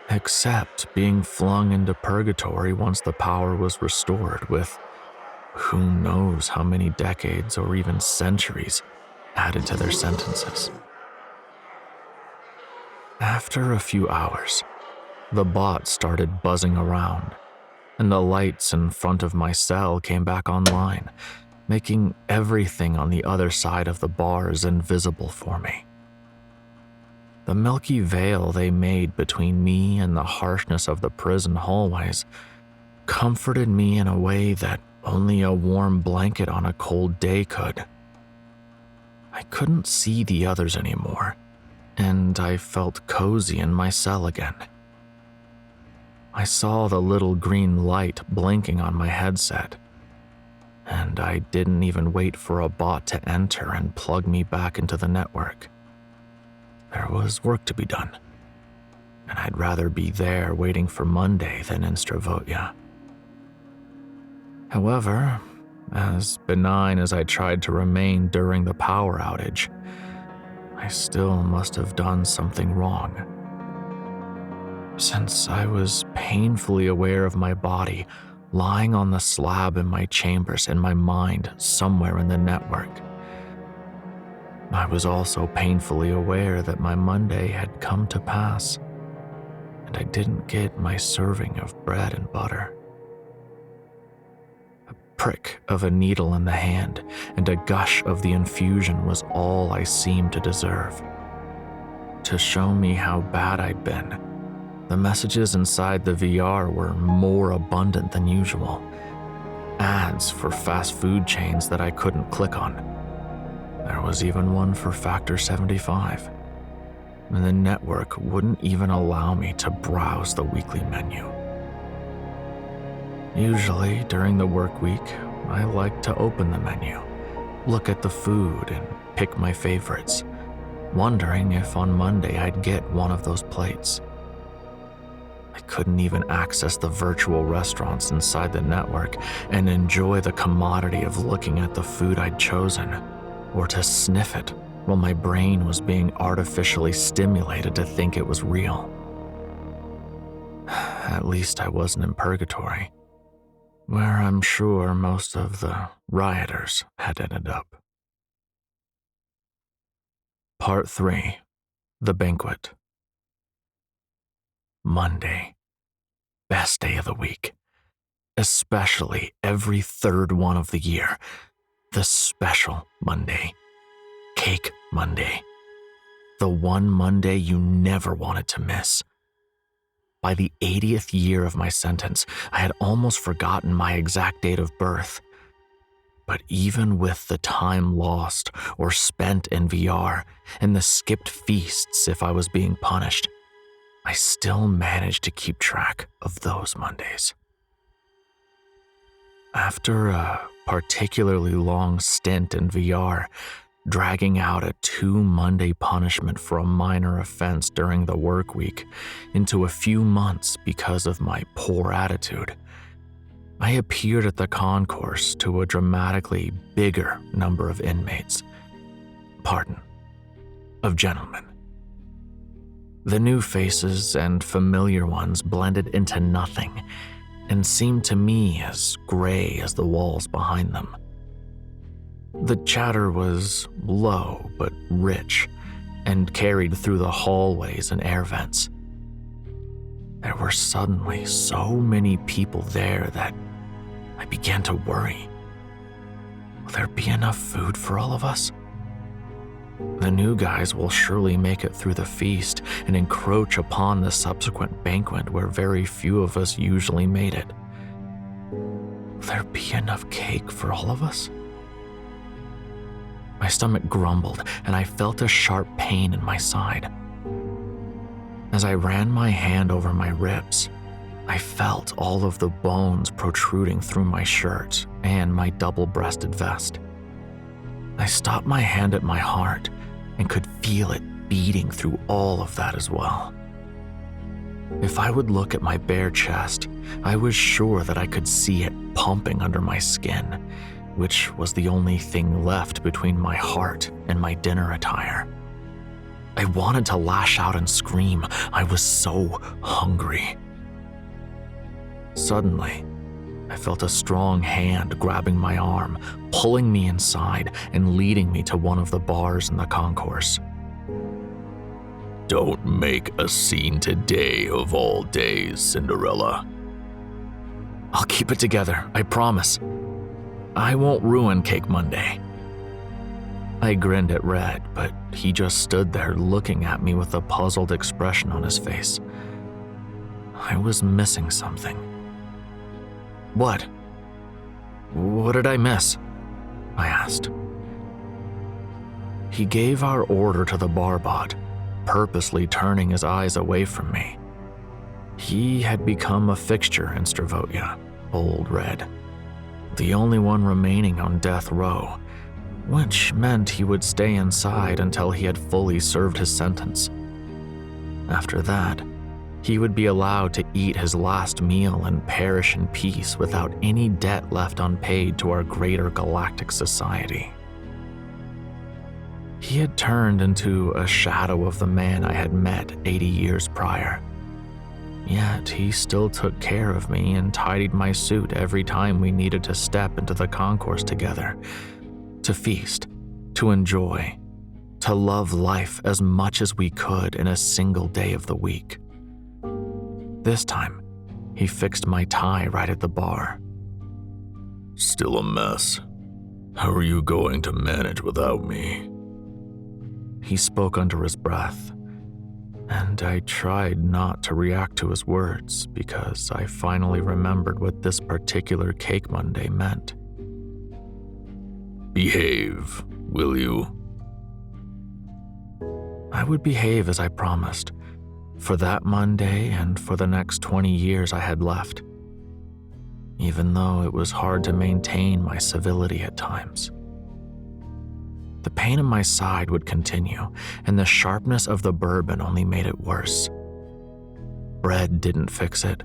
Except being flung into purgatory once the power was restored, with who knows how many decades or even centuries added to their sentences. After a few hours, the bot started buzzing around, and the lights in front of my cell came back online, making everything on the other side of the bars invisible for me. The milky veil they made between me and the harshness of the prison hallways comforted me in a way that only a warm blanket on a cold day could. I couldn't see the others anymore, and I felt cozy in my cell again. I saw the little green light blinking on my headset, and I didn't even wait for a bot to enter and plug me back into the network. There was work to be done, and I'd rather be there waiting for Monday than in Stravotia. However, as benign as I tried to remain during the power outage, I still must have done something wrong. Since I was painfully aware of my body lying on the slab in my chambers and my mind somewhere in the network, I was also painfully aware that my Monday had come to pass, and I didn't get my serving of bread and butter. A prick of a needle in the hand and a gush of the infusion was all I seemed to deserve. To show me how bad I'd been, the messages inside the VR were more abundant than usual. Ads for fast food chains that I couldn't click on. There was even one for Factor 75. And the network wouldn't even allow me to browse the weekly menu. Usually, during the work week, I like to open the menu, look at the food, and pick my favorites, wondering if on Monday I'd get one of those plates. I couldn't even access the virtual restaurants inside the network and enjoy the commodity of looking at the food I'd chosen, or to sniff it while my brain was being artificially stimulated to think it was real. At least I wasn't in purgatory, where I'm sure most of the rioters had ended up. Part 3. The Banquet. Monday. Best day of the week. Especially every third one of the year. The special Monday. Cake Monday. The one Monday you never wanted to miss. By the 80th year of my sentence, I had almost forgotten my exact date of birth. But even with the time lost or spent in VR, and the skipped feasts if I was being punished, I still managed to keep track of those Mondays. After a particularly long stint in VR, dragging out a 2-Monday punishment for a minor offense during the work week into a few months because of my poor attitude, I appeared at the concourse to a dramatically bigger number of inmates. Of gentlemen. The new faces and familiar ones blended into nothing and seemed to me as gray as the walls behind them. The chatter was low but rich, and carried through the hallways and air vents. There were suddenly so many people there that I began to worry. Will there be enough food for all of us? The new guys will surely make it through the feast and encroach upon the subsequent banquet where very few of us usually made it. Will there be enough cake for all of us? My stomach grumbled and I felt a sharp pain in my side. As I ran my hand over my ribs, I felt all of the bones protruding through my shirt and my double-breasted vest. I stopped my hand at my heart and could feel it beating through all of that as well. If I would look at my bare chest, I was sure that I could see it pumping under my skin, which was the only thing left between my heart and my dinner attire. I wanted to lash out and scream. I was so hungry. Suddenly, I felt a strong hand grabbing my arm, pulling me inside and leading me to one of the bars in the concourse.
Don't make a scene today of all days, Cinderella.
I'll keep it together, I promise. I won't ruin Cake Monday. I grinned at Red, but he just stood there looking at me with a puzzled expression on his face. I was missing something. What? What did I miss? I asked. He gave our order to the barbot, purposely turning his eyes away from me. He had become a fixture in Stravotia, old Red, the only one remaining on death row, which meant he would stay inside until he had fully served his sentence. After that, he would be allowed to eat his last meal and perish in peace without any debt left unpaid to our greater galactic society. He had turned into a shadow of the man I had met 80 years prior. Yet he still took care of me and tidied my suit every time we needed to step into the concourse together, to feast, to enjoy, to love life as much as we could in a single day of the week. This time, he fixed my tie right at the bar.
Still a mess. How are you going to manage without me?
He spoke under his breath, and I tried not to react to his words because I finally remembered what this particular Cake Monday meant.
Behave, will you?
I would behave as I promised, for that Monday and for the next 20 years I had left, even though it was hard to maintain my civility at times. The pain in my side would continue, and the sharpness of the bourbon only made it worse. Bread didn't fix it,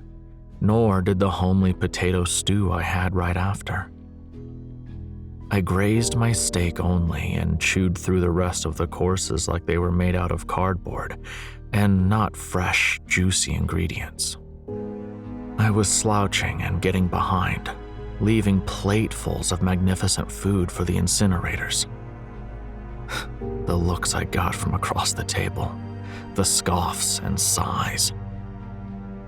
nor did the homely potato stew I had right after. I grazed my steak only and chewed through the rest of the courses like they were made out of cardboard and not fresh, juicy ingredients. I was slouching and getting behind, leaving platefuls of magnificent food for the incinerators. The looks I got from across the table, the scoffs and sighs.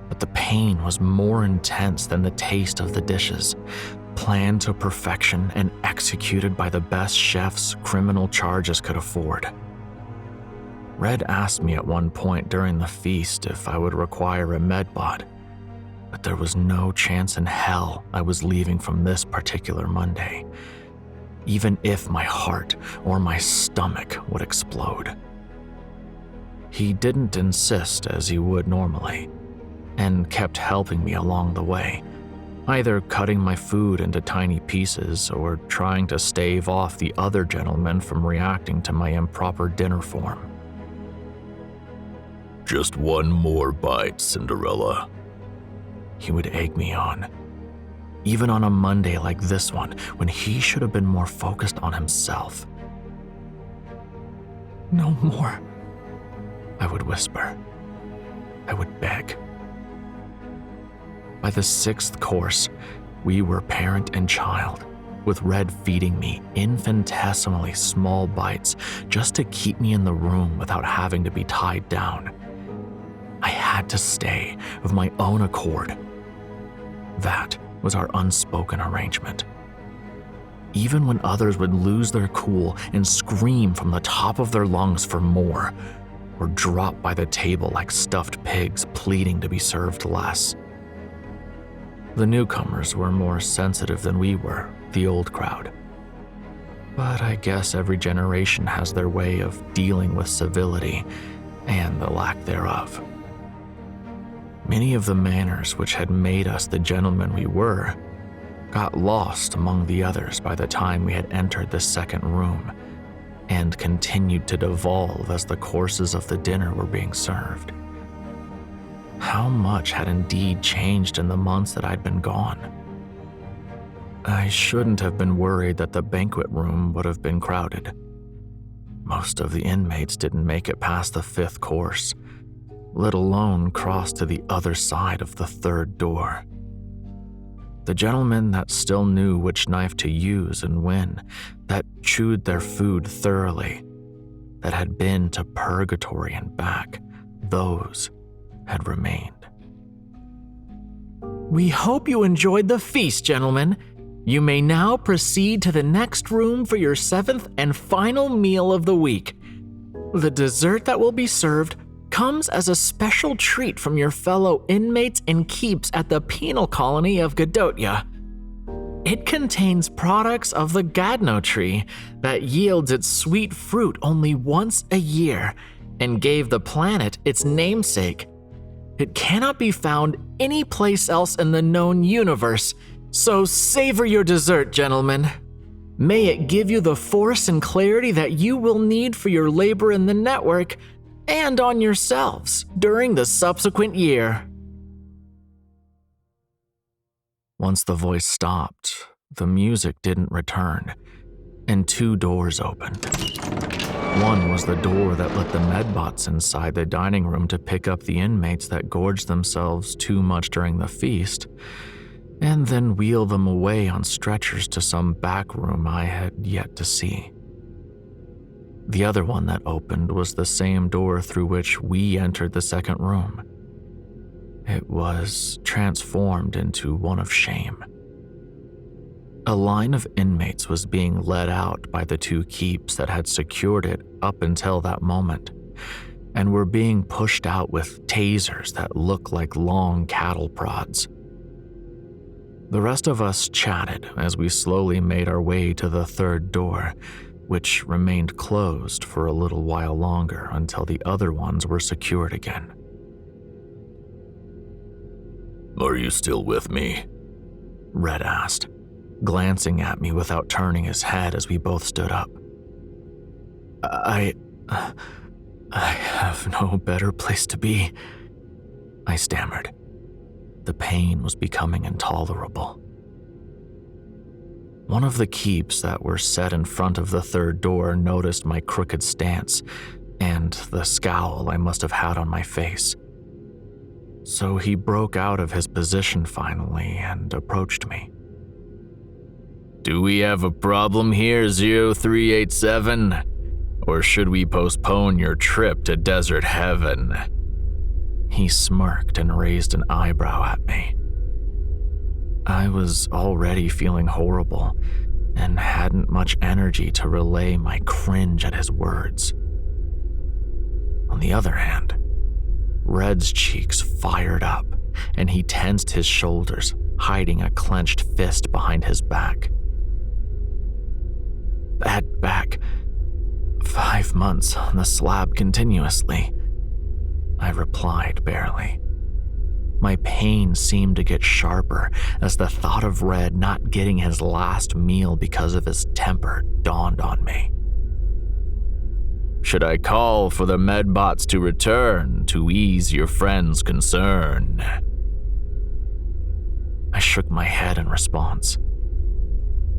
But the pain was more intense than the taste of the dishes, planned to perfection and executed by the best chefs criminal charges could afford. Red asked me at one point during the feast if I would require a medbot, but there was no chance in hell I was leaving from this particular Monday, even if my heart or my stomach would explode. He didn't insist as he would normally, and kept helping me along the way, either cutting my food into tiny pieces or trying to stave off the other gentlemen from reacting to my improper dinner form.
Just one more bite, Cinderella.
He would egg me on, even on a Monday like this one when he should have been more focused on himself. No more, I would whisper. I would beg. By the 6th course, we were parent and child, with Red feeding me infinitesimally small bites just to keep me in the room without having to be tied down. I had to stay of my own accord. That was our unspoken arrangement. Even when others would lose their cool and scream from the top of their lungs for more, or drop by the table like stuffed pigs pleading to be served less. The newcomers were more sensitive than we were, the old crowd. But I guess every generation has their way of dealing with civility and the lack thereof. Many of the manners which had made us the gentlemen we were got lost among the others by the time we had entered the second room, and continued to devolve as the courses of the dinner were being served. How much had indeed changed in the months that I'd been gone? I shouldn't have been worried that the banquet room would have been crowded. Most of the inmates didn't make it past the 5th course, let alone cross to the other side of the 3rd door. The gentlemen that still knew which knife to use and when, that chewed their food thoroughly, that had been to purgatory and back, those had remained.
We hope you enjoyed the feast, gentlemen. You may now proceed to the next room for your 7th and final meal of the week. The dessert that will be served comes as a special treat from your fellow inmates and keeps at the penal colony of Godotya. It contains products of the Gadno tree that yields its sweet fruit only once a year and gave the planet its namesake. It cannot be found any place else in the known universe, so savor your dessert, gentlemen. May it give you the force and clarity that you will need for your labor in the network and on yourselves during the subsequent year.
Once the voice stopped, the music didn't return, and 2 doors opened. One was the door that let the medbots inside the dining room to pick up the inmates that gorged themselves too much during the feast, and then wheel them away on stretchers to some back room I had yet to see. The other one that opened was the same door through which we entered the second room. It was transformed into one of shame. A line of inmates was being led out by the 2 keeps that had secured it up until that moment, and were being pushed out with tasers that looked like long cattle prods. The rest of us chatted as we slowly made our way to the 3rd door, which remained closed for a little while longer until the other ones were secured again.
Are you still with me?
Red asked, glancing at me without turning his head as we both stood up. I have no better place to be, I stammered. The pain was becoming intolerable. One of the keeps that were set in front of the 3rd door noticed my crooked stance and the scowl I must have had on my face. So he broke out of his position finally and approached me.
Do we have a problem here, 0387? Or should we postpone your trip to desert heaven?
He smirked and raised an eyebrow at me. I was already feeling horrible and hadn't much energy to relay my cringe at his words. On the other hand, Red's cheeks fired up and he tensed his shoulders, hiding a clenched fist behind his back. Bad back. 5 months on the slab continuously, I replied barely. My pain seemed to get sharper as the thought of Red not getting his last meal because of his temper dawned on me.
Should I call for the medbots to return to ease your friend's concern?
I shook my head in response.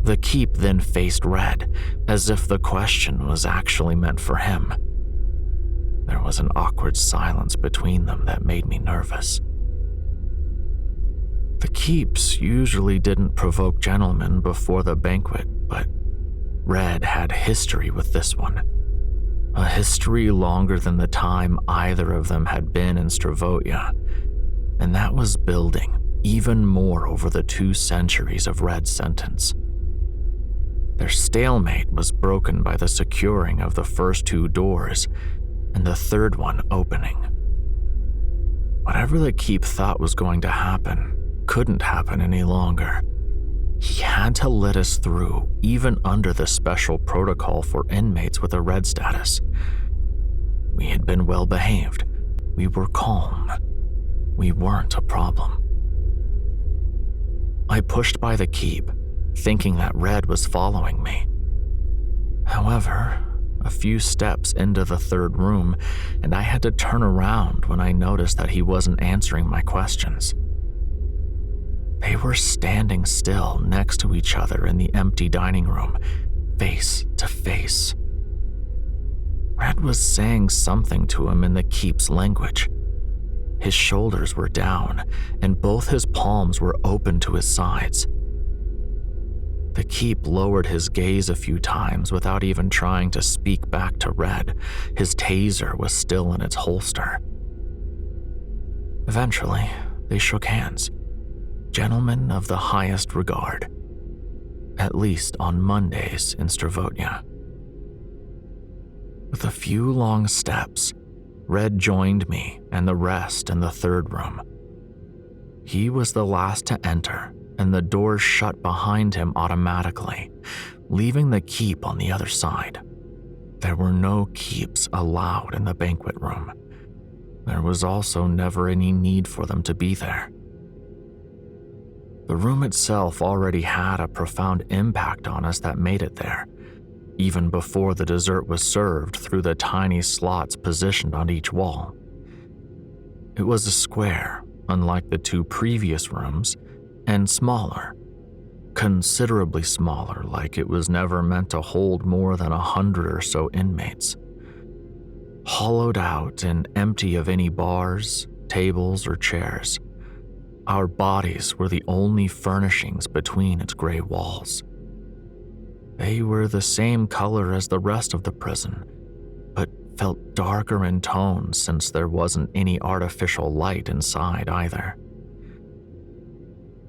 The keep then faced Red, as if the question was actually meant for him. There was an awkward silence between them that made me nervous. The keeps usually didn't provoke gentlemen before the banquet, but Red had history with this one. A history longer than the time either of them had been in Stravotia, and that was building even more over the 2 centuries of Red's sentence. Their stalemate was broken by the securing of the first 2 doors and the third one opening. Whatever the keep thought was going to happen couldn't happen any longer. He had to let us through, even under the special protocol for inmates with a red status. We had been well behaved. We were calm. We weren't a problem. I pushed by the keep, thinking that Red was following me. However, a few steps into the third room, and I had to turn around when I noticed that he wasn't answering my questions. They were standing still next to each other in the empty dining room, face to face. Red was saying something to him in the keep's language. His shoulders were down, and both his palms were open to his sides. The keep lowered his gaze a few times without even trying to speak back to Red. His taser was still in its holster. Eventually, they shook hands. Gentlemen of the highest regard. At least on Mondays in Stravotia. With a few long steps, Red joined me and the rest in the third room. He was the last to enter, and the doors shut behind him automatically, leaving the keep on the other side. There were no keeps allowed in the banquet room. There was also never any need for them to be there. The room itself already had a profound impact on us that made it there, even before the dessert was served through the tiny slots positioned on each wall. It was a square, unlike the 2 previous rooms, and smaller, considerably smaller, like it was never meant to hold more than 100 or so inmates. Hollowed out and empty of any bars, tables, or chairs. Our bodies were the only furnishings between its gray walls. They were the same color as the rest of the prison, but felt darker in tone since there wasn't any artificial light inside either.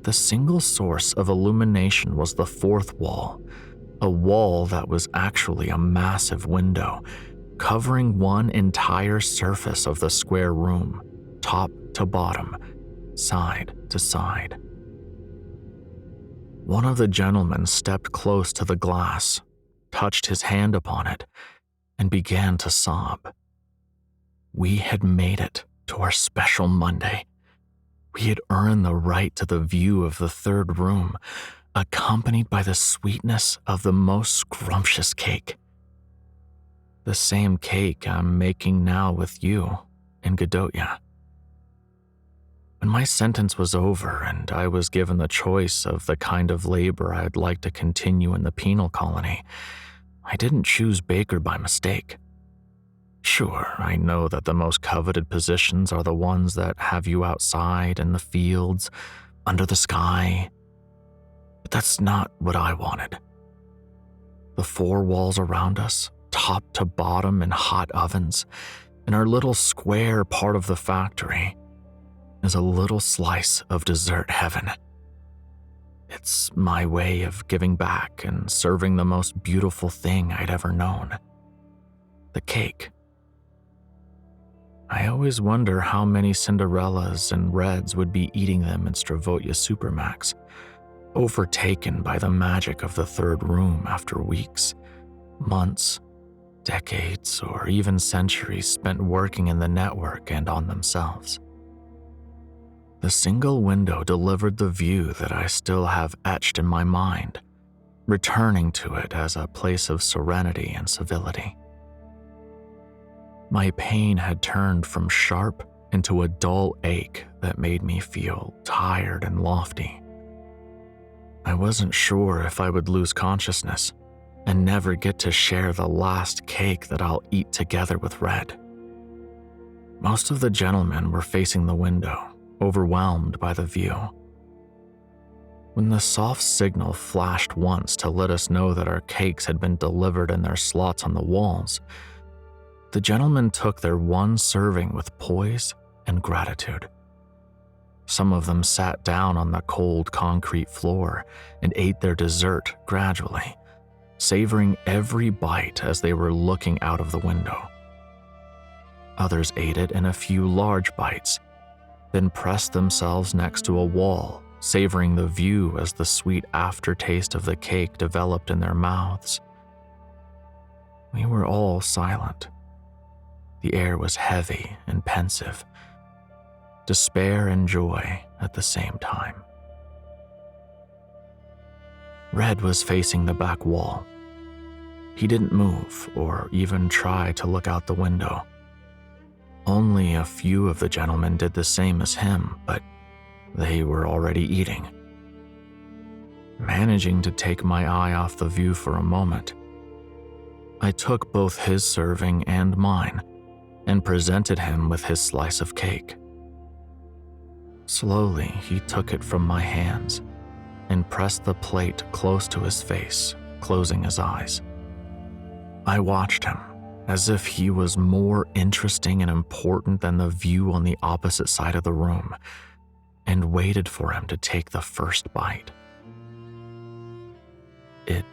The single source of illumination was the 4th wall, a wall that was actually a massive window, covering one entire surface of the square room, top to bottom, side to side. One of the gentlemen stepped close to the glass, touched his hand upon it, and began to sob. We had made it to our special Monday. We had earned the right to the view of the third room, accompanied by the sweetness of the most scrumptious cake. The same cake I'm making now with you in Godotya. When my sentence was over and I was given the choice of the kind of labor I'd like to continue in the penal colony, I didn't choose baker by mistake. Sure, I know that the most coveted positions are the ones that have you outside in the fields, under the sky, but that's not what I wanted. The 4 walls around us, top to bottom in hot ovens, and our little square part of the factory is a little slice of dessert heaven. It's my way of giving back and serving the most beautiful thing I'd ever known. The cake. I always wonder how many Cinderellas and Reds would be eating them in Stravotia supermax, overtaken by the magic of the third room after weeks, months, decades, or even centuries spent working in the network and on themselves. The single window delivered the view that I still have etched in my mind, returning to it as a place of serenity and civility. My pain had turned from sharp into a dull ache that made me feel tired and lofty. I wasn't sure if I would lose consciousness and never get to share the last cake that I'll eat together with Red. Most of the gentlemen were facing the window, overwhelmed by the view. When the soft signal flashed once to let us know that our cakes had been delivered in their slots on the walls, the gentlemen took their one serving with poise and gratitude. Some of them sat down on the cold concrete floor and ate their dessert gradually, savoring every bite as they were looking out of the window. Others ate it in a few large bites, then pressed themselves next to a wall, savoring the view as the sweet aftertaste of the cake developed in their mouths. We were all silent. The air was heavy and pensive, despair and joy at the same time. Red was facing the back wall. He didn't move or even try to look out the window. Only a few of the gentlemen did the same as him, but they were already eating. Managing to take my eye off the view for a moment, I took both his serving and mine and presented him with his slice of cake. Slowly, he took it from my hands and pressed the plate close to his face, closing his eyes. I watched him as if he was more interesting and important than the view on the opposite side of the room, and waited for him to take the first bite. It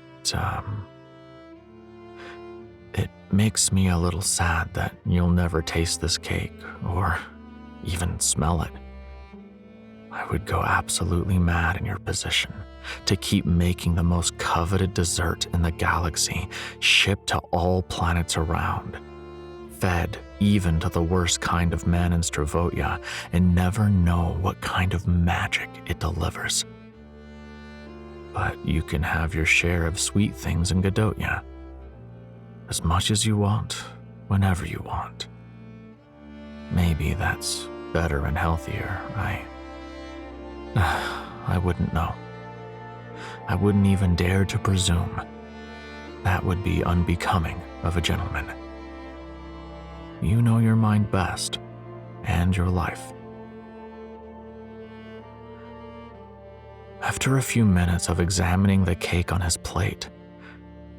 makes me a little sad that you'll never taste this cake or even smell it. I would go absolutely mad in your position to keep making the most coveted dessert in the galaxy, shipped to all planets around, fed even to the worst kind of man in Stravotia, and never know what kind of magic it delivers. But you can have your share of sweet things in Gadotia, as much as you want, whenever you want. Maybe that's better and healthier. I wouldn't know. I wouldn't even dare to presume. That would be unbecoming of a gentleman. You know your mind best, and your life. After a few minutes of examining the cake on his plate,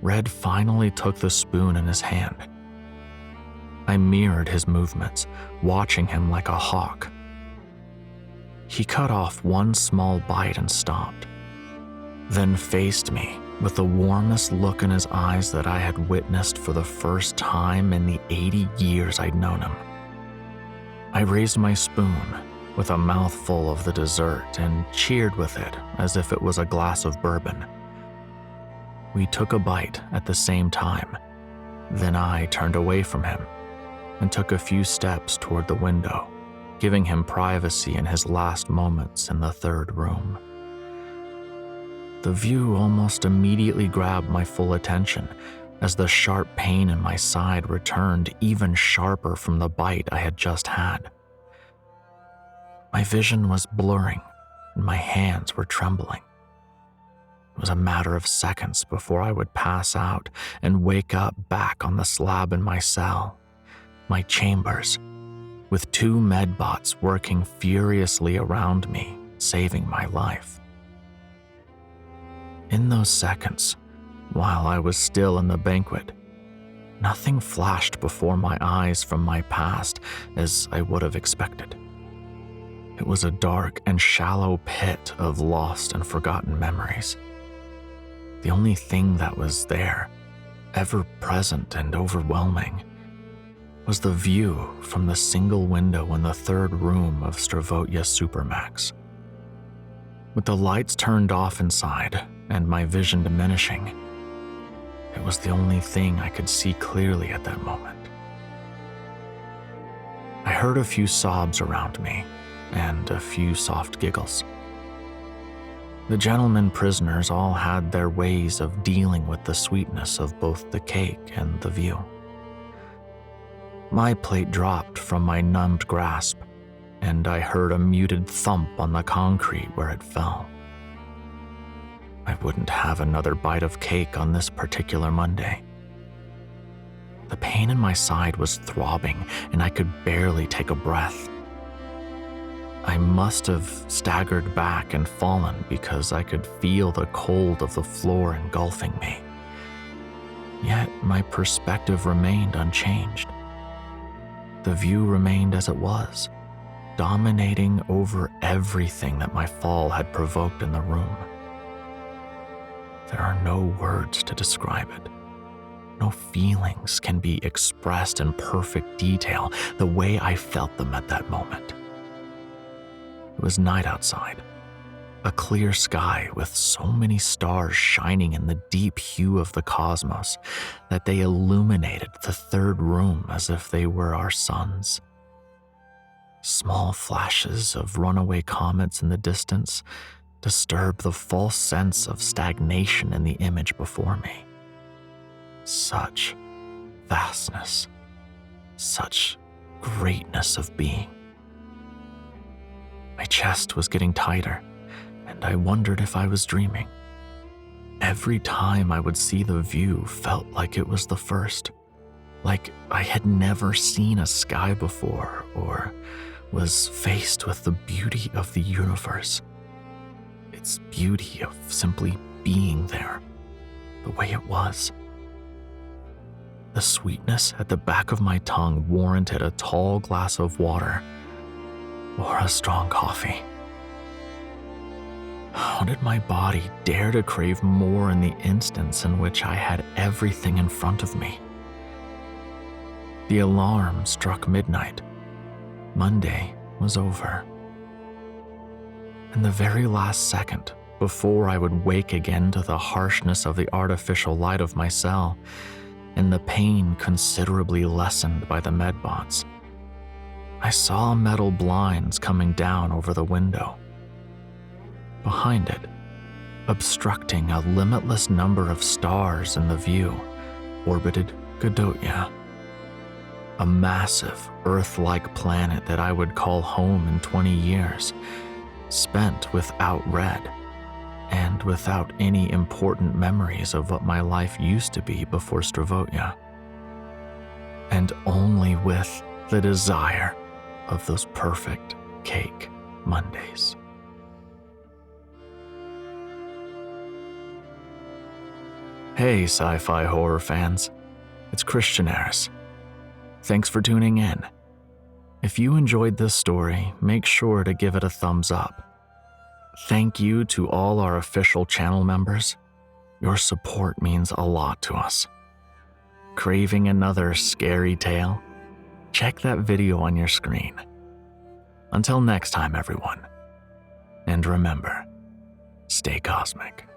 Red finally took the spoon in his hand. I mirrored his movements, watching him like a hawk. He cut off one small bite and stopped, then faced me with the warmest look in his eyes that I had witnessed for the first time in the 80 years I'd known him. I raised my spoon with a mouthful of the dessert and cheered with it as if it was a glass of bourbon. We took a bite at the same time. Then I turned away from him and took a few steps toward the window, giving him privacy in his last moments in the third room. The view almost immediately grabbed my full attention as the sharp pain in my side returned even sharper from the bite I had just had. My vision was blurring and my hands were trembling. It was a matter of seconds before I would pass out and wake up back on the slab in my cell, my chambers, with two medbots working furiously around me, saving my life. In those seconds, while I was still in the banquet, nothing flashed before my eyes from my past as I would have expected. It was a dark and shallow pit of lost and forgotten memories. The only thing that was there, ever present and overwhelming, was the view from the single window in the third room of Stravotia Supermax. With the lights turned off inside and my vision diminishing, it was the only thing I could see clearly at that moment. I heard a few sobs around me and a few soft giggles. The gentlemen prisoners all had their ways of dealing with the sweetness of both the cake and the view. My plate dropped from my numbed grasp, and I heard a muted thump on the concrete where it fell. I wouldn't have another bite of cake on this particular Monday. The pain in my side was throbbing, and I could barely take a breath. I must have staggered back and fallen because I could feel the cold of the floor engulfing me. Yet my perspective remained unchanged. The view remained as it was, dominating over everything that my fall had provoked in the room. There are no words to describe it. No feelings can be expressed in perfect detail the way I felt them at that moment. It was night outside, a clear sky with so many stars shining in the deep hue of the cosmos that they illuminated the third room as if they were our suns. Small flashes of runaway comets in the distance disturbed the false sense of stagnation in the image before me. Such vastness, such greatness of being. My chest was getting tighter, and I wondered if I was dreaming. Every time I would see the view felt like it was the first, like I had never seen a sky before or was faced with the beauty of the universe. Its beauty of simply being there, the way it was. The sweetness at the back of my tongue warranted a tall glass of water or a strong coffee. How did my body dare to crave more in the instance in which I had everything in front of me? The alarm struck midnight. Monday was over. And the very last second, before I would wake again to the harshness of the artificial light of my cell and the pain considerably lessened by the medbots, I saw metal blinds coming down over the window. Behind it, obstructing a limitless number of stars in the view, orbited Godotya, a massive Earth-like planet that I would call home in 20 years, spent without Red, and without any important memories of what my life used to be before Stravotia, and only with the desire of those perfect cake Mondays. Hey, sci-fi horror fans, it's Christian Harris. Thanks for tuning in. If you enjoyed this story, make sure to give it a thumbs up. Thank you to all our official channel members. Your support means a lot to us. Craving another scary tale? Check that video on your screen. Until next time, everyone. And remember, stay cosmic.